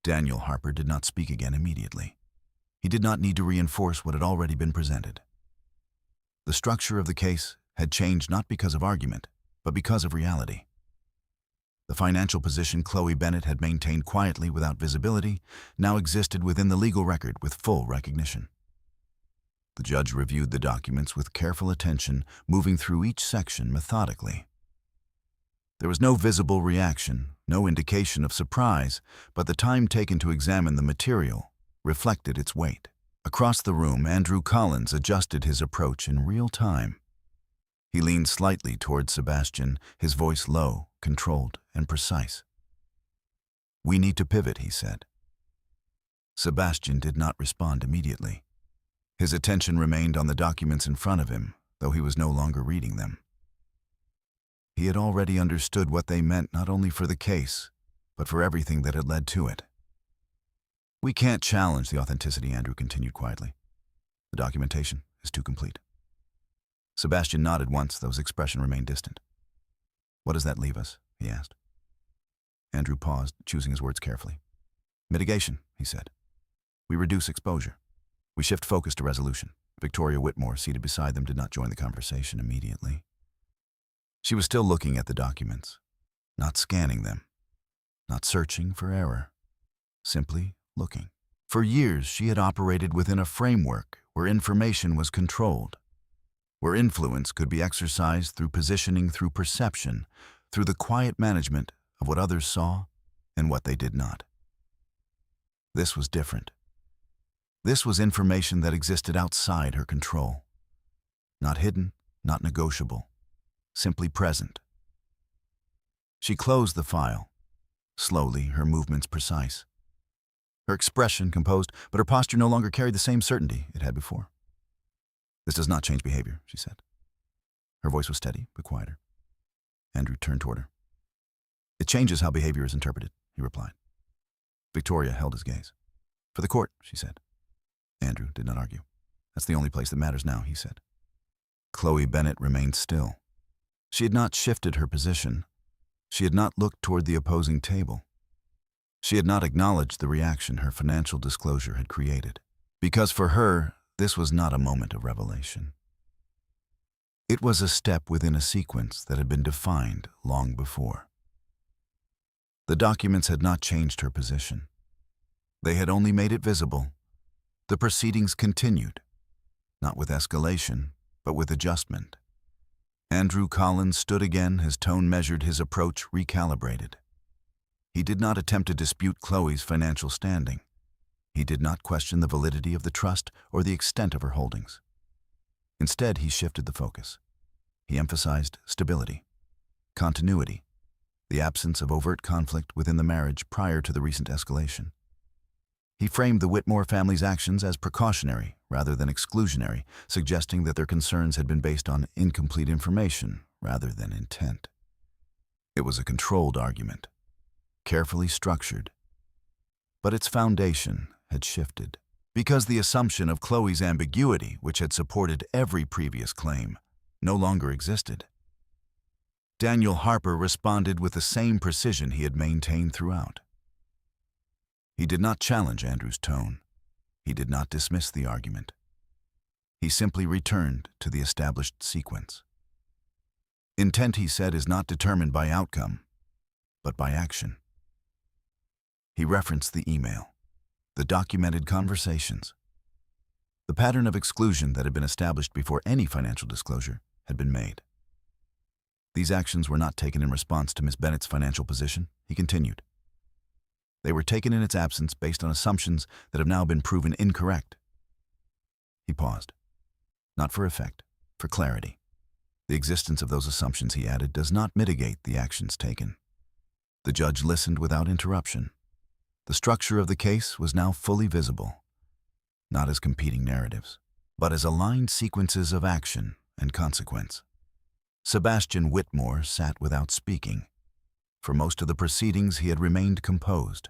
Daniel Harper did not speak again immediately. He did not need to reinforce what had already been presented. The structure of the case had changed not because of argument, but because of reality. The financial position Chloe Bennett had maintained quietly without visibility now existed within the legal record with full recognition. The judge reviewed the documents with careful attention, moving through each section methodically. There was no visible reaction, no indication of surprise, but the time taken to examine the material reflected its weight. Across the room, Andrew Collins adjusted his approach in real time. He leaned slightly toward Sebastian, his voice low, controlled, and precise. "We need to pivot," he said. Sebastian did not respond immediately. His attention remained on the documents in front of him, though he was no longer reading them. He had already understood what they meant not only for the case, but for everything that had led to it. "We can't challenge the authenticity," Andrew continued quietly. "The documentation is too complete." Sebastian nodded once, though his expression remained distant. "What does that leave us?" he asked. Andrew paused, choosing his words carefully. "Mitigation," he said. "We reduce exposure. We shift focus to resolution." Victoria Whitmore, seated beside them, did not join the conversation immediately. She was still looking at the documents, not scanning them, not searching for error, simply looking. For years, she had operated within a framework where information was controlled, where influence could be exercised through positioning, through perception, through the quiet management of what others saw and what they did not. This was different. This was information that existed outside her control. Not hidden, not negotiable, simply present. She closed the file, slowly, her movements precise. Her expression composed, but her posture no longer carried the same certainty it had before. "This does not change behavior," she said. Her voice was steady, but quieter. Andrew turned toward her. "It changes how behavior is interpreted," he replied. Victoria held his gaze. "For the court," she said. Andrew did not argue. "That's the only place that matters now," he said. Chloe Bennett remained still. She had not shifted her position. She had not looked toward the opposing table. She had not acknowledged the reaction her financial disclosure had created. Because for her, this was not a moment of revelation. It was a step within a sequence that had been defined long before. The documents had not changed her position. They had only made it visible. The proceedings continued, not with escalation, but with adjustment. Andrew Collins stood again, his tone measured, his approach recalibrated. He did not attempt to dispute Chloe's financial standing. He did not question the validity of the trust or the extent of her holdings. Instead, he shifted the focus. He emphasized stability, continuity, the absence of overt conflict within the marriage prior to the recent escalation. He framed the Whitmore family's actions as precautionary rather than exclusionary, suggesting that their concerns had been based on incomplete information rather than intent. It was a controlled argument, carefully structured, but its foundation had shifted. Because the assumption of Chloe's ambiguity, which had supported every previous claim, no longer existed. Daniel Harper responded with the same precision he had maintained throughout. He did not challenge Andrew's tone. He did not dismiss the argument. He simply returned to the established sequence. Intent, he said, is not determined by outcome, but by action. He referenced the email, the documented conversations. The pattern of exclusion that had been established before any financial disclosure had been made. These actions were not taken in response to Miss Bennett's financial position, he continued. They were taken in its absence based on assumptions that have now been proven incorrect. He paused. Not for effect, for clarity. The existence of those assumptions, he added, does not mitigate the actions taken. The judge listened without interruption. The structure of the case was now fully visible, not as competing narratives, but as aligned sequences of action and consequence. Sebastian Whitmore sat without speaking. For most of the proceedings, he had remained composed.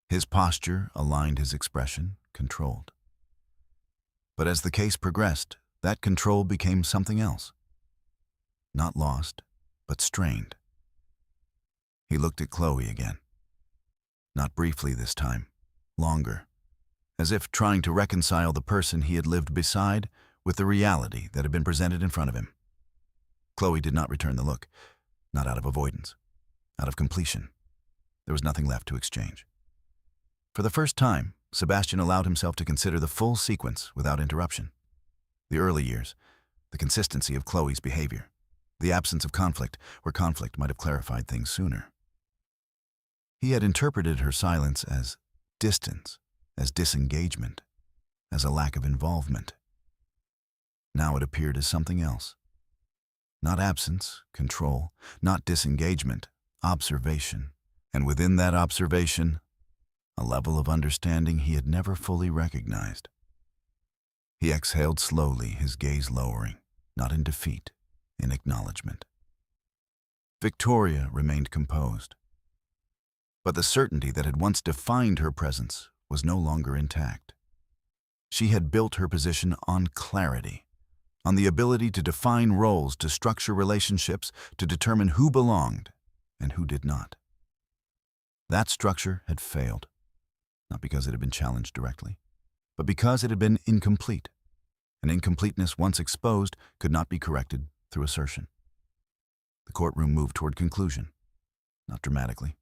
His posture aligned, his expression controlled. But as the case progressed, that control became something else. Not lost, but strained. He looked at Chloe again. Not briefly this time, longer, as if trying to reconcile the person he had lived beside with the reality that had been presented in front of him. Chloe did not return the look, not out of avoidance, out of completion. There was nothing left to exchange. For the first time, Sebastian allowed himself to consider the full sequence without interruption. The early years, the consistency of Chloe's behavior, the absence of conflict where conflict might have clarified things sooner. He had interpreted her silence as distance, as disengagement, as a lack of involvement. Now it appeared as something else. Not absence, control, not disengagement, observation. And within that observation, a level of understanding he had never fully recognized. He exhaled slowly, his gaze lowering, not in defeat, in acknowledgement. Victoria remained composed. But the certainty that had once defined her presence was no longer intact. She had built her position on clarity, on the ability to define roles, to structure relationships, to determine who belonged and who did not. That structure had failed, not because it had been challenged directly, but because it had been incomplete. And incompleteness, once exposed, could not be corrected through assertion. The courtroom moved toward conclusion, not dramatically,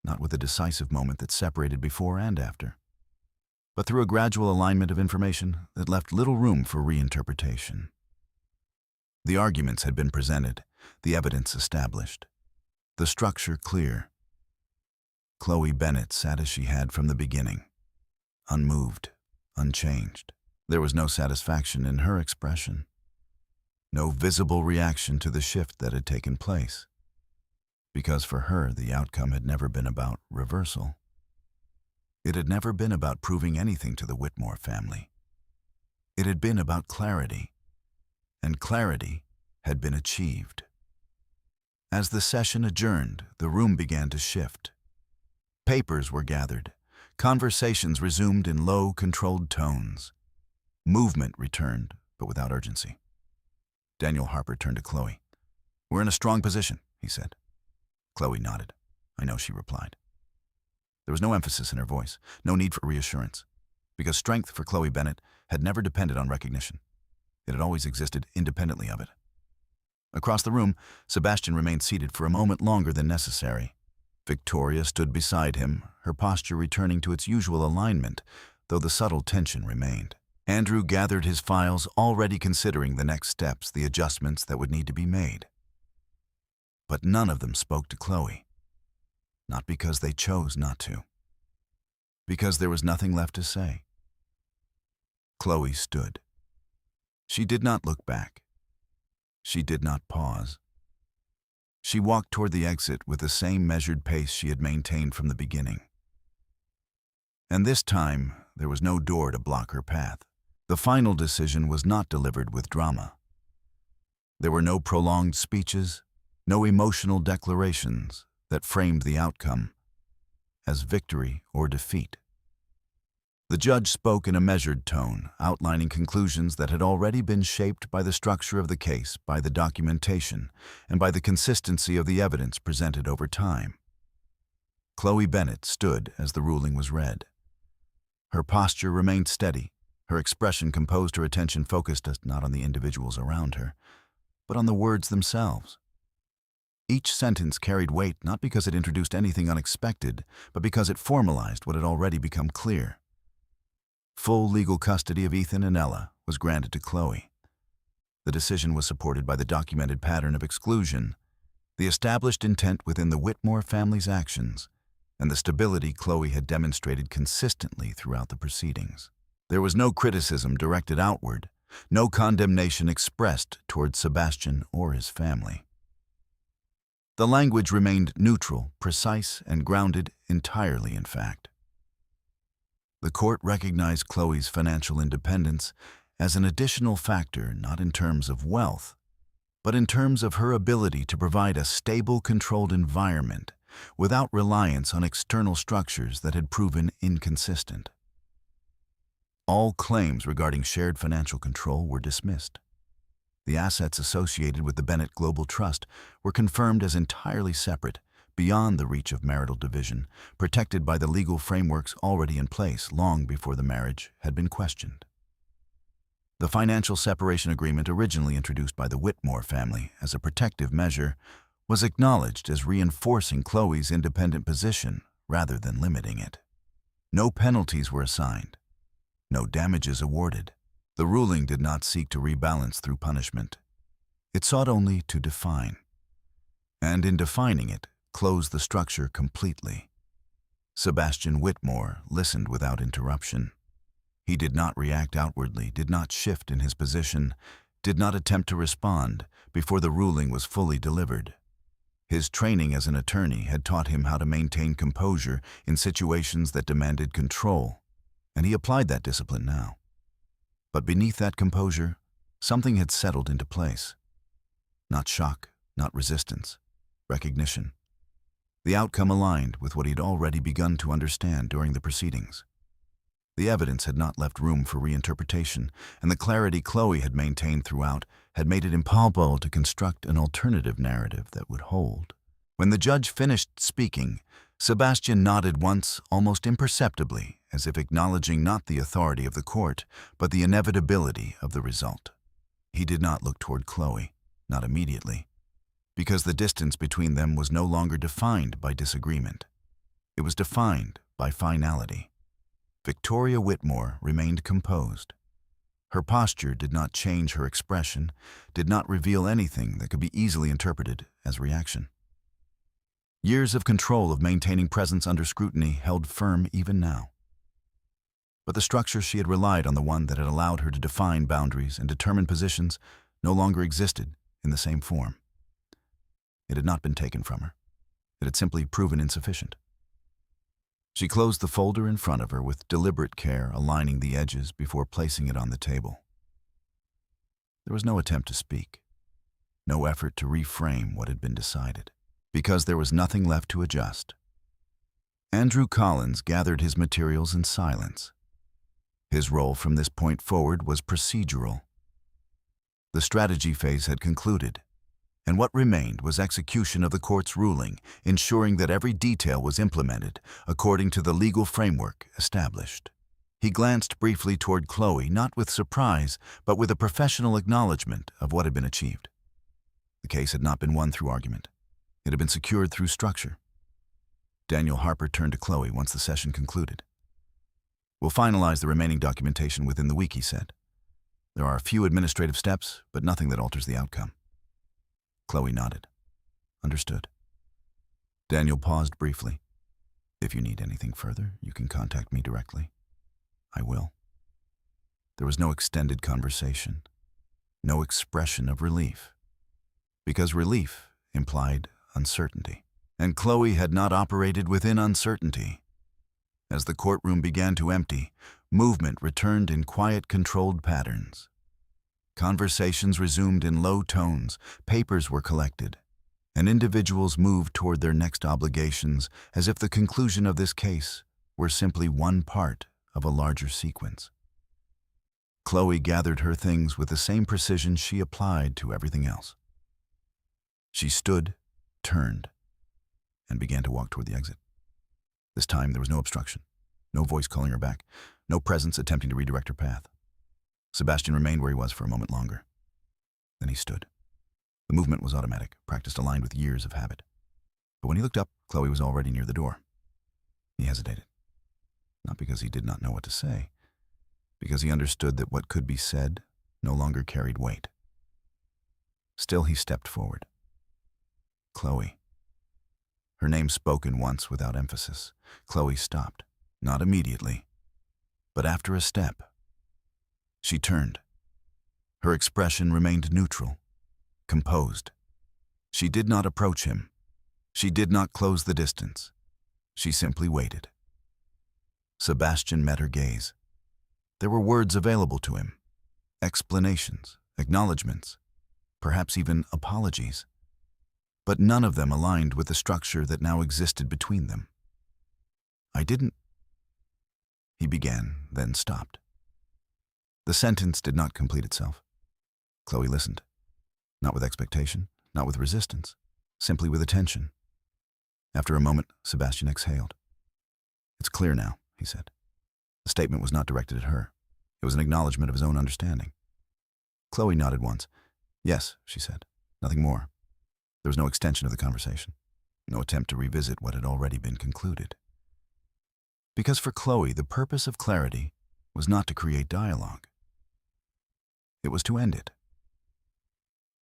not with a decisive moment that separated before and after, but through a gradual alignment of information that left little room for reinterpretation. The arguments had been presented, the evidence established, the structure clear. Chloe Bennett sat as she had from the beginning, unmoved, unchanged. There was no satisfaction in her expression, no visible reaction to the shift that had taken place, because for her the outcome had never been about reversal. It had never been about proving anything to the Whitmore family. It had been about clarity, and clarity had been achieved. As the session adjourned, the room began to shift. Papers were gathered. Conversations resumed in low, controlled tones. Movement returned, but without urgency. Daniel Harper turned to Chloe. "We're in a strong position," he said. Chloe nodded. "I know," she replied. There was no emphasis in her voice, no need for reassurance, because strength for Chloe Bennett had never depended on recognition. It had always existed independently of it. Across the room, Sebastian remained seated for a moment longer than necessary. Victoria stood beside him, her posture returning to its usual alignment, though the subtle tension remained. Andrew gathered his files, already considering the next steps, the adjustments that would need to be made. But none of them spoke to Chloe. Not because they chose not to. Because there was nothing left to say. Chloe stood. She did not look back. She did not pause. She walked toward the exit with the same measured pace she had maintained from the beginning. And this time, there was no door to block her path. The final decision was not delivered with drama. There were no prolonged speeches, no emotional declarations that framed the outcome as victory or defeat. The judge spoke in a measured tone, outlining conclusions that had already been shaped by the structure of the case, by the documentation, and by the consistency of the evidence presented over time. Chloe Bennett stood as the ruling was read. Her posture remained steady, her expression composed, her attention focused not on the individuals around her, but on the words themselves. Each sentence carried weight not because it introduced anything unexpected, but because it formalized what had already become clear. Full legal custody of Ethan and Ella was granted to Chloe. The decision was supported by the documented pattern of exclusion, the established intent within the Whitmore family's actions, and the stability Chloe had demonstrated consistently throughout the proceedings. There was no criticism directed outward, no condemnation expressed toward Sebastian or his family. The language remained neutral, precise, and grounded entirely in fact. The court recognized Chloe's financial independence as an additional factor not in terms of wealth, but in terms of her ability to provide a stable, controlled environment without reliance on external structures that had proven inconsistent. All claims regarding shared financial control were dismissed. The assets associated with the Bennett Global Trust were confirmed as entirely separate, beyond the reach of marital division, protected by the legal frameworks already in place long before the marriage had been questioned. The financial separation agreement, originally introduced by the Whitmore family as a protective measure, was acknowledged as reinforcing Chloe's independent position rather than limiting it. No penalties were assigned, no damages awarded. The ruling did not seek to rebalance through punishment. It sought only to define, and in defining it, close the structure completely. Sebastian Whitmore listened without interruption. He did not react outwardly, did not shift in his position, did not attempt to respond before the ruling was fully delivered. His training as an attorney had taught him how to maintain composure in situations that demanded control, and he applied that discipline now. But beneath that composure, something had settled into place. Not shock, not resistance, recognition. The outcome aligned with what he had already begun to understand during the proceedings. The evidence had not left room for reinterpretation, and the clarity Chloe had maintained throughout had made it impossible to construct an alternative narrative that would hold. When the judge finished speaking, Sebastian nodded once, almost imperceptibly, as if acknowledging not the authority of the court, but the inevitability of the result. He did not look toward Chloe, not immediately, because the distance between them was no longer defined by disagreement. It was defined by finality. Victoria Whitmore remained composed. Her posture did not change her expression, did not reveal anything that could be easily interpreted as reaction. Years of control of maintaining presence under scrutiny held firm even now. But the structure she had relied on, the one that had allowed her to define boundaries and determine positions, no longer existed in the same form. It had not been taken from her. It had simply proven insufficient. She closed the folder in front of her with deliberate care, aligning the edges before placing it on the table. There was no attempt to speak, no effort to reframe what had been decided, because there was nothing left to adjust. Andrew Collins gathered his materials in silence. His role from this point forward was procedural. The strategy phase had concluded, and what remained was execution of the court's ruling, ensuring that every detail was implemented according to the legal framework established. He glanced briefly toward Chloe, not with surprise, but with a professional acknowledgement of what had been achieved. The case had not been won through argument. It had been secured through structure. Daniel Harper turned to Chloe once the session concluded. "We'll finalize the remaining documentation within the week," he said. "There are a few administrative steps, but nothing that alters the outcome." Chloe nodded. "Understood." Daniel paused briefly. "If you need anything further, you can contact me directly." "I will." There was no extended conversation, no expression of relief, because relief implied uncertainty, and Chloe had not operated within uncertainty. As the courtroom began to empty, movement returned in quiet, controlled patterns. Conversations resumed in low tones, papers were collected, and individuals moved toward their next obligations as if the conclusion of this case were simply one part of a larger sequence. Chloe gathered her things with the same precision she applied to everything else. She stood, turned, and began to walk toward the exit. This time there was no obstruction, no voice calling her back, no presence attempting to redirect her path. Sebastian remained where he was for a moment longer. Then he stood. The movement was automatic, practiced aligned with years of habit. But when he looked up, Chloe was already near the door. He hesitated, not because he did not know what to say, because he understood that what could be said no longer carried weight. Still, he stepped forward. "Chloe." Her name spoken once without emphasis. Chloe stopped, not immediately, but after a step. She turned. Her expression remained neutral, composed. She did not approach him. She did not close the distance. She simply waited. Sebastian met her gaze. There were words available to him, explanations, acknowledgments, perhaps even apologies. But none of them aligned with the structure that now existed between them. "I didn't," he began, then stopped. The sentence did not complete itself. Chloe listened, Not with expectation, not with resistance, simply with attention. After a moment, Sebastian exhaled. "It's clear now," he said. The statement was not directed at her. It was an acknowledgement of his own understanding. Chloe nodded once. "Yes," she said. "Nothing more." There was no extension of the conversation, no attempt to revisit what had already been concluded. Because for Chloe, the purpose of clarity was not to create dialogue. It was to end it.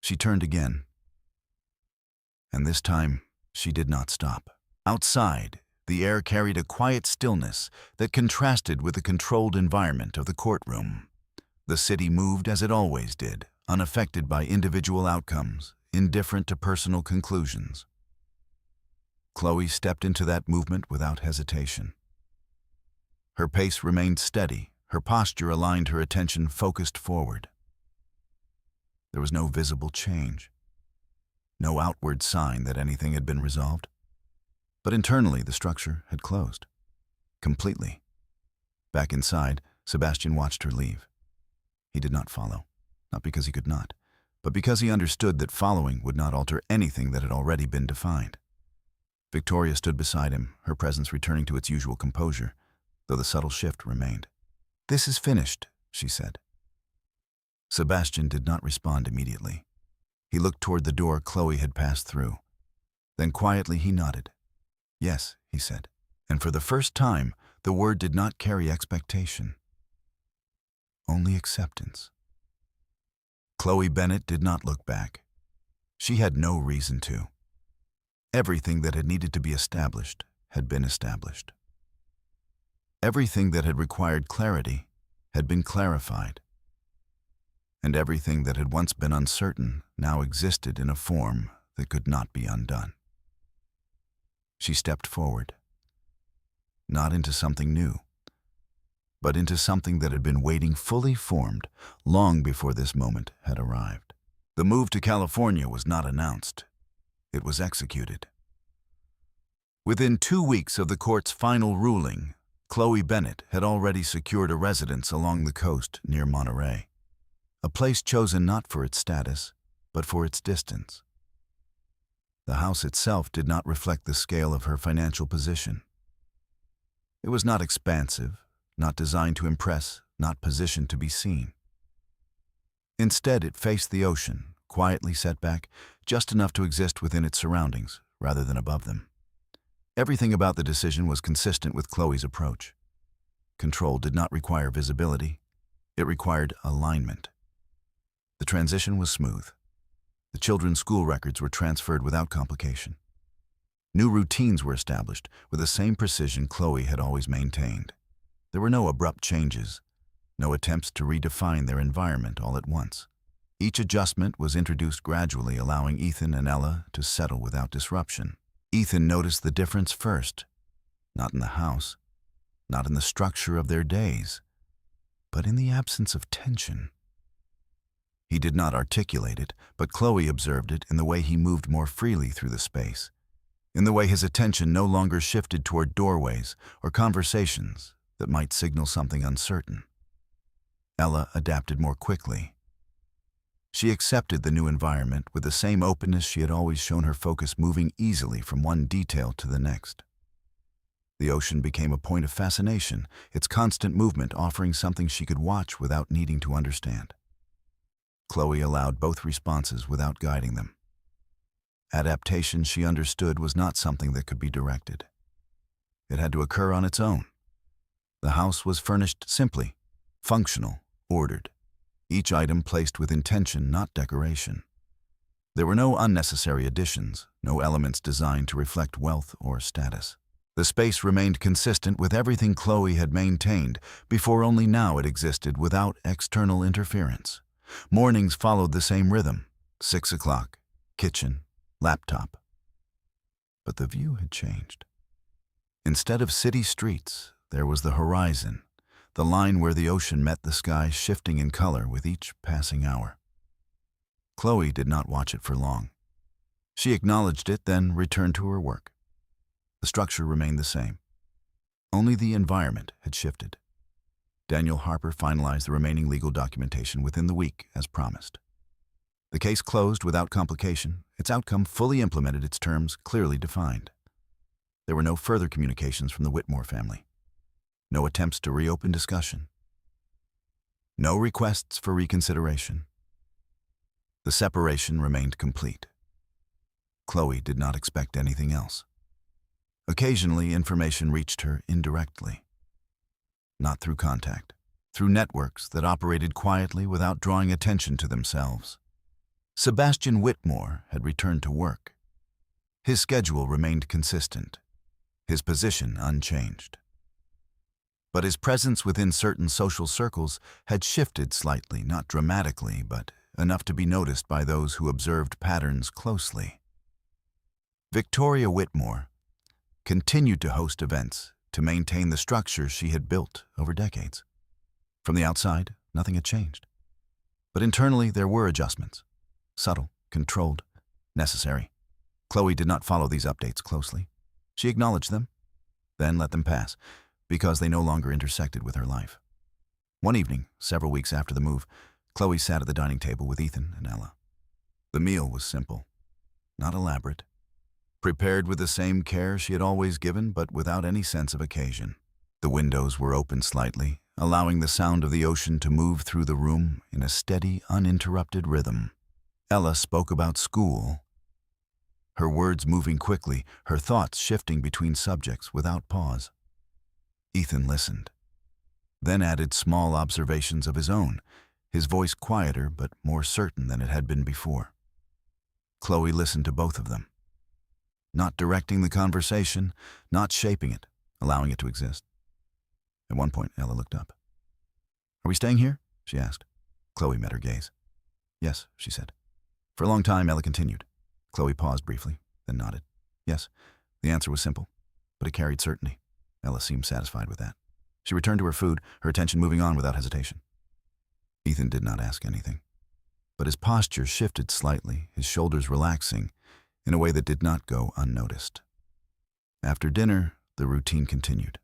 She turned again, and this time she did not stop. Outside, the air carried a quiet stillness that contrasted with the controlled environment of the courtroom. The city moved as it always did, unaffected by individual outcomes, indifferent to personal conclusions. Chloe stepped into that movement without hesitation. Her pace remained steady, her posture aligned, her attention focused forward. There was no visible change, no outward sign that anything had been resolved. But internally, the structure had closed. Completely. Back inside, Sebastian watched her leave. He did not follow, not because he could not, but because he understood that following would not alter anything that had already been defined. Victoria stood beside him, her presence returning to its usual composure, though the subtle shift remained. "This is finished," she said. Sebastian did not respond immediately. He looked toward the door Chloe had passed through. Then quietly he nodded. "Yes," he said, and for the first time, the word did not carry expectation, only acceptance. Chloe Bennett did not look back. She had no reason to. Everything that had needed to be established had been established. Everything that had required clarity had been clarified. And everything that had once been uncertain now existed in a form that could not be undone. She stepped forward, not into something new, but into something that had been waiting fully formed long before this moment had arrived. The move to California was not announced. It was executed. Within 2 weeks of the court's final ruling, Chloe Bennett had already secured a residence along the coast near Monterey, a place chosen not for its status, but for its distance. The house itself did not reflect the scale of her financial position. It was not expansive, not designed to impress, not positioned to be seen. Instead, it faced the ocean, quietly set back, just enough to exist within its surroundings, rather than above them. Everything about the decision was consistent with Chloe's approach. Control did not require visibility. It required alignment. The transition was smooth. The children's school records were transferred without complication. New routines were established with the same precision Chloe had always maintained. There were no abrupt changes, no attempts to redefine their environment all at once. Each adjustment was introduced gradually, allowing Ethan and Ella to settle without disruption. Ethan noticed the difference first, not in the house, not in the structure of their days, but in the absence of tension. He did not articulate it, but Chloe observed it in the way he moved more freely through the space, in the way his attention no longer shifted toward doorways or conversations that might signal something uncertain. Ella adapted more quickly. She accepted the new environment with the same openness she had always shown, her focus moving easily from one detail to the next. The ocean became a point of fascination, its constant movement offering something she could watch without needing to understand. Chloe allowed both responses without guiding them. Adaptation, she understood, was not something that could be directed. It had to occur on its own. The house was furnished simply, functional, ordered. Each item placed with intention, not decoration. There were no unnecessary additions, no elements designed to reflect wealth or status. The space remained consistent with everything Chloe had maintained before, only now it existed without external interference. Mornings followed the same rhythm: 6 o'clock, kitchen, laptop. But the view had changed. Instead of city streets, there was the horizon, the line where the ocean met the sky, shifting in color with each passing hour. Chloe did not watch it for long. She acknowledged it, then returned to her work. The structure remained the same. Only the environment had shifted. Daniel Harper finalized the remaining legal documentation within the week, as promised. The case closed without complication, its outcome fully implemented, its terms clearly defined. There were no further communications from the Whitmore family. No attempts to reopen discussion. No requests for reconsideration. The separation remained complete. Chloe did not expect anything else. Occasionally, information reached her indirectly. Not through contact, through networks that operated quietly without drawing attention to themselves. Sebastian Whitmore had returned to work. His schedule remained consistent, his position unchanged. But his presence within certain social circles had shifted slightly, not dramatically, but enough to be noticed by those who observed patterns closely. Victoria Whitmore continued to host events to maintain the structure she had built over decades. From the outside, nothing had changed. But internally, there were adjustments. Subtle, controlled, necessary. Chloe did not follow these updates closely. She acknowledged them, then let them pass, because they no longer intersected with her life. One evening, several weeks after the move, Chloe sat at the dining table with Ethan and Ella. The meal was simple, not elaborate, prepared with the same care she had always given, but without any sense of occasion. The windows were open slightly, allowing the sound of the ocean to move through the room in a steady, uninterrupted rhythm. Ella spoke about school, her words moving quickly, her thoughts shifting between subjects without pause. Ethan listened, then added small observations of his own, his voice quieter but more certain than it had been before. Chloe listened to both of them, not directing the conversation, not shaping it, allowing it to exist. At one point, Ella looked up. "Are we staying here?" she asked. Chloe met her gaze. "Yes," she said. For a long time, Ella continued. Chloe paused briefly, then nodded. Yes, the answer was simple, but it carried certainty. Ella seemed satisfied with that. She returned to her food, her attention moving on without hesitation. Ethan did not ask anything, but his posture shifted slightly, his shoulders relaxing, in a way that did not go unnoticed. After dinner, the routine continued.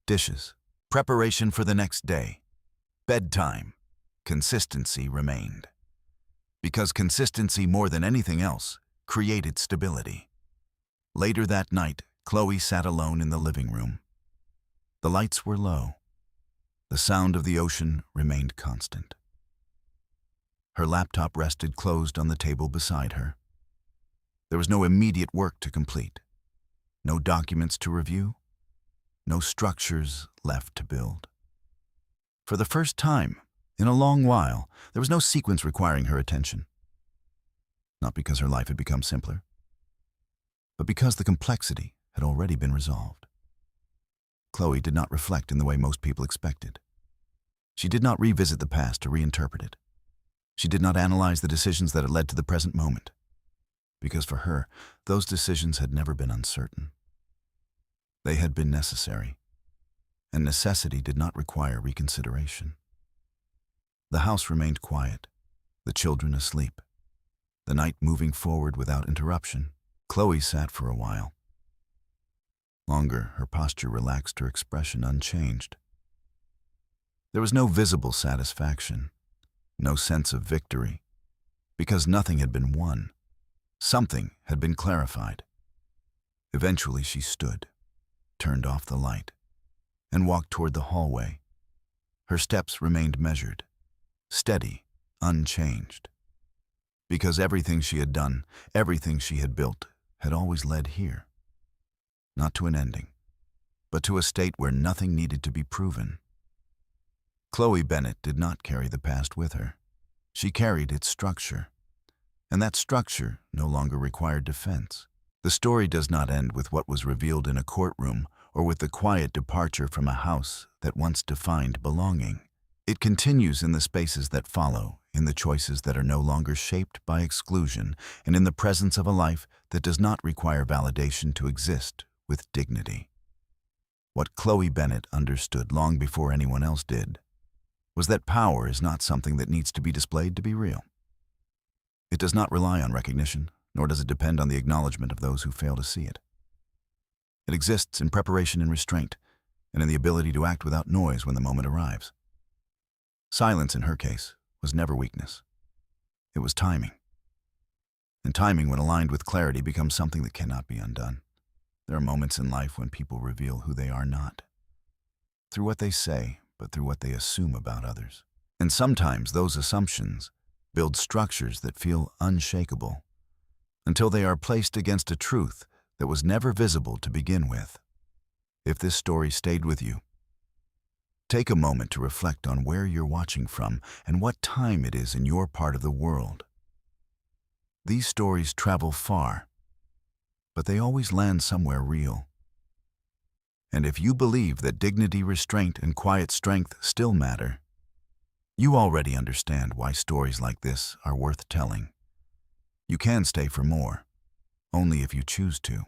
Dishes, preparation for the next day, bedtime, consistency remained. Because consistency, more than anything else, created stability. Later that night, Chloe sat alone in the living room. The lights were low. The sound of the ocean remained constant. Her laptop rested closed on the table beside her. There was no immediate work to complete, no documents to review, no structures left to build. For the first time, in a long while, there was no sequence requiring her attention. Not because her life had become simpler, but because the complexity had already been resolved. Chloe did not reflect in the way most people expected. She did not revisit the past to reinterpret it. She did not analyze the decisions that had led to the present moment, because for her, those decisions had never been uncertain. They had been necessary, and necessity did not require reconsideration. The house remained quiet, the children asleep, the night moving forward without interruption. Chloe sat for a while. Longer, her posture relaxed, her expression unchanged. There was no visible satisfaction, no sense of victory, because nothing had been won. Something had been clarified. Eventually she stood, turned off the light, and walked toward the hallway. Her steps remained measured, steady, unchanged. Because everything she had done, everything she had built, had always led here. Not to an ending, but to a state where nothing needed to be proven. Chloe Bennett did not carry the past with her. She carried its structure, and that structure no longer required defense. The story does not end with what was revealed in a courtroom or with the quiet departure from a house that once defined belonging. It continues in the spaces that follow, in the choices that are no longer shaped by exclusion, and in the presence of a life that does not require validation to exist with dignity. What Chloe Bennett understood long before anyone else did was that power is not something that needs to be displayed to be real. It does not rely on recognition, nor does it depend on the acknowledgement of those who fail to see it. It exists in preparation and restraint, and in the ability to act without noise when the moment arrives. Silence, in her case, was never weakness. It was timing. And timing, when aligned with clarity, becomes something that cannot be undone. There are moments in life when people reveal who they are not, through what they say, but through what they assume about others. And sometimes those assumptions build structures that feel unshakable, until they are placed against a truth that was never visible to begin with. If this story stayed with you, take a moment to reflect on where you're watching from and what time it is in your part of the world. These stories travel far, but they always land somewhere real. And if you believe that dignity, restraint, and quiet strength still matter, you already understand why stories like this are worth telling. You can stay for more, only if you choose to.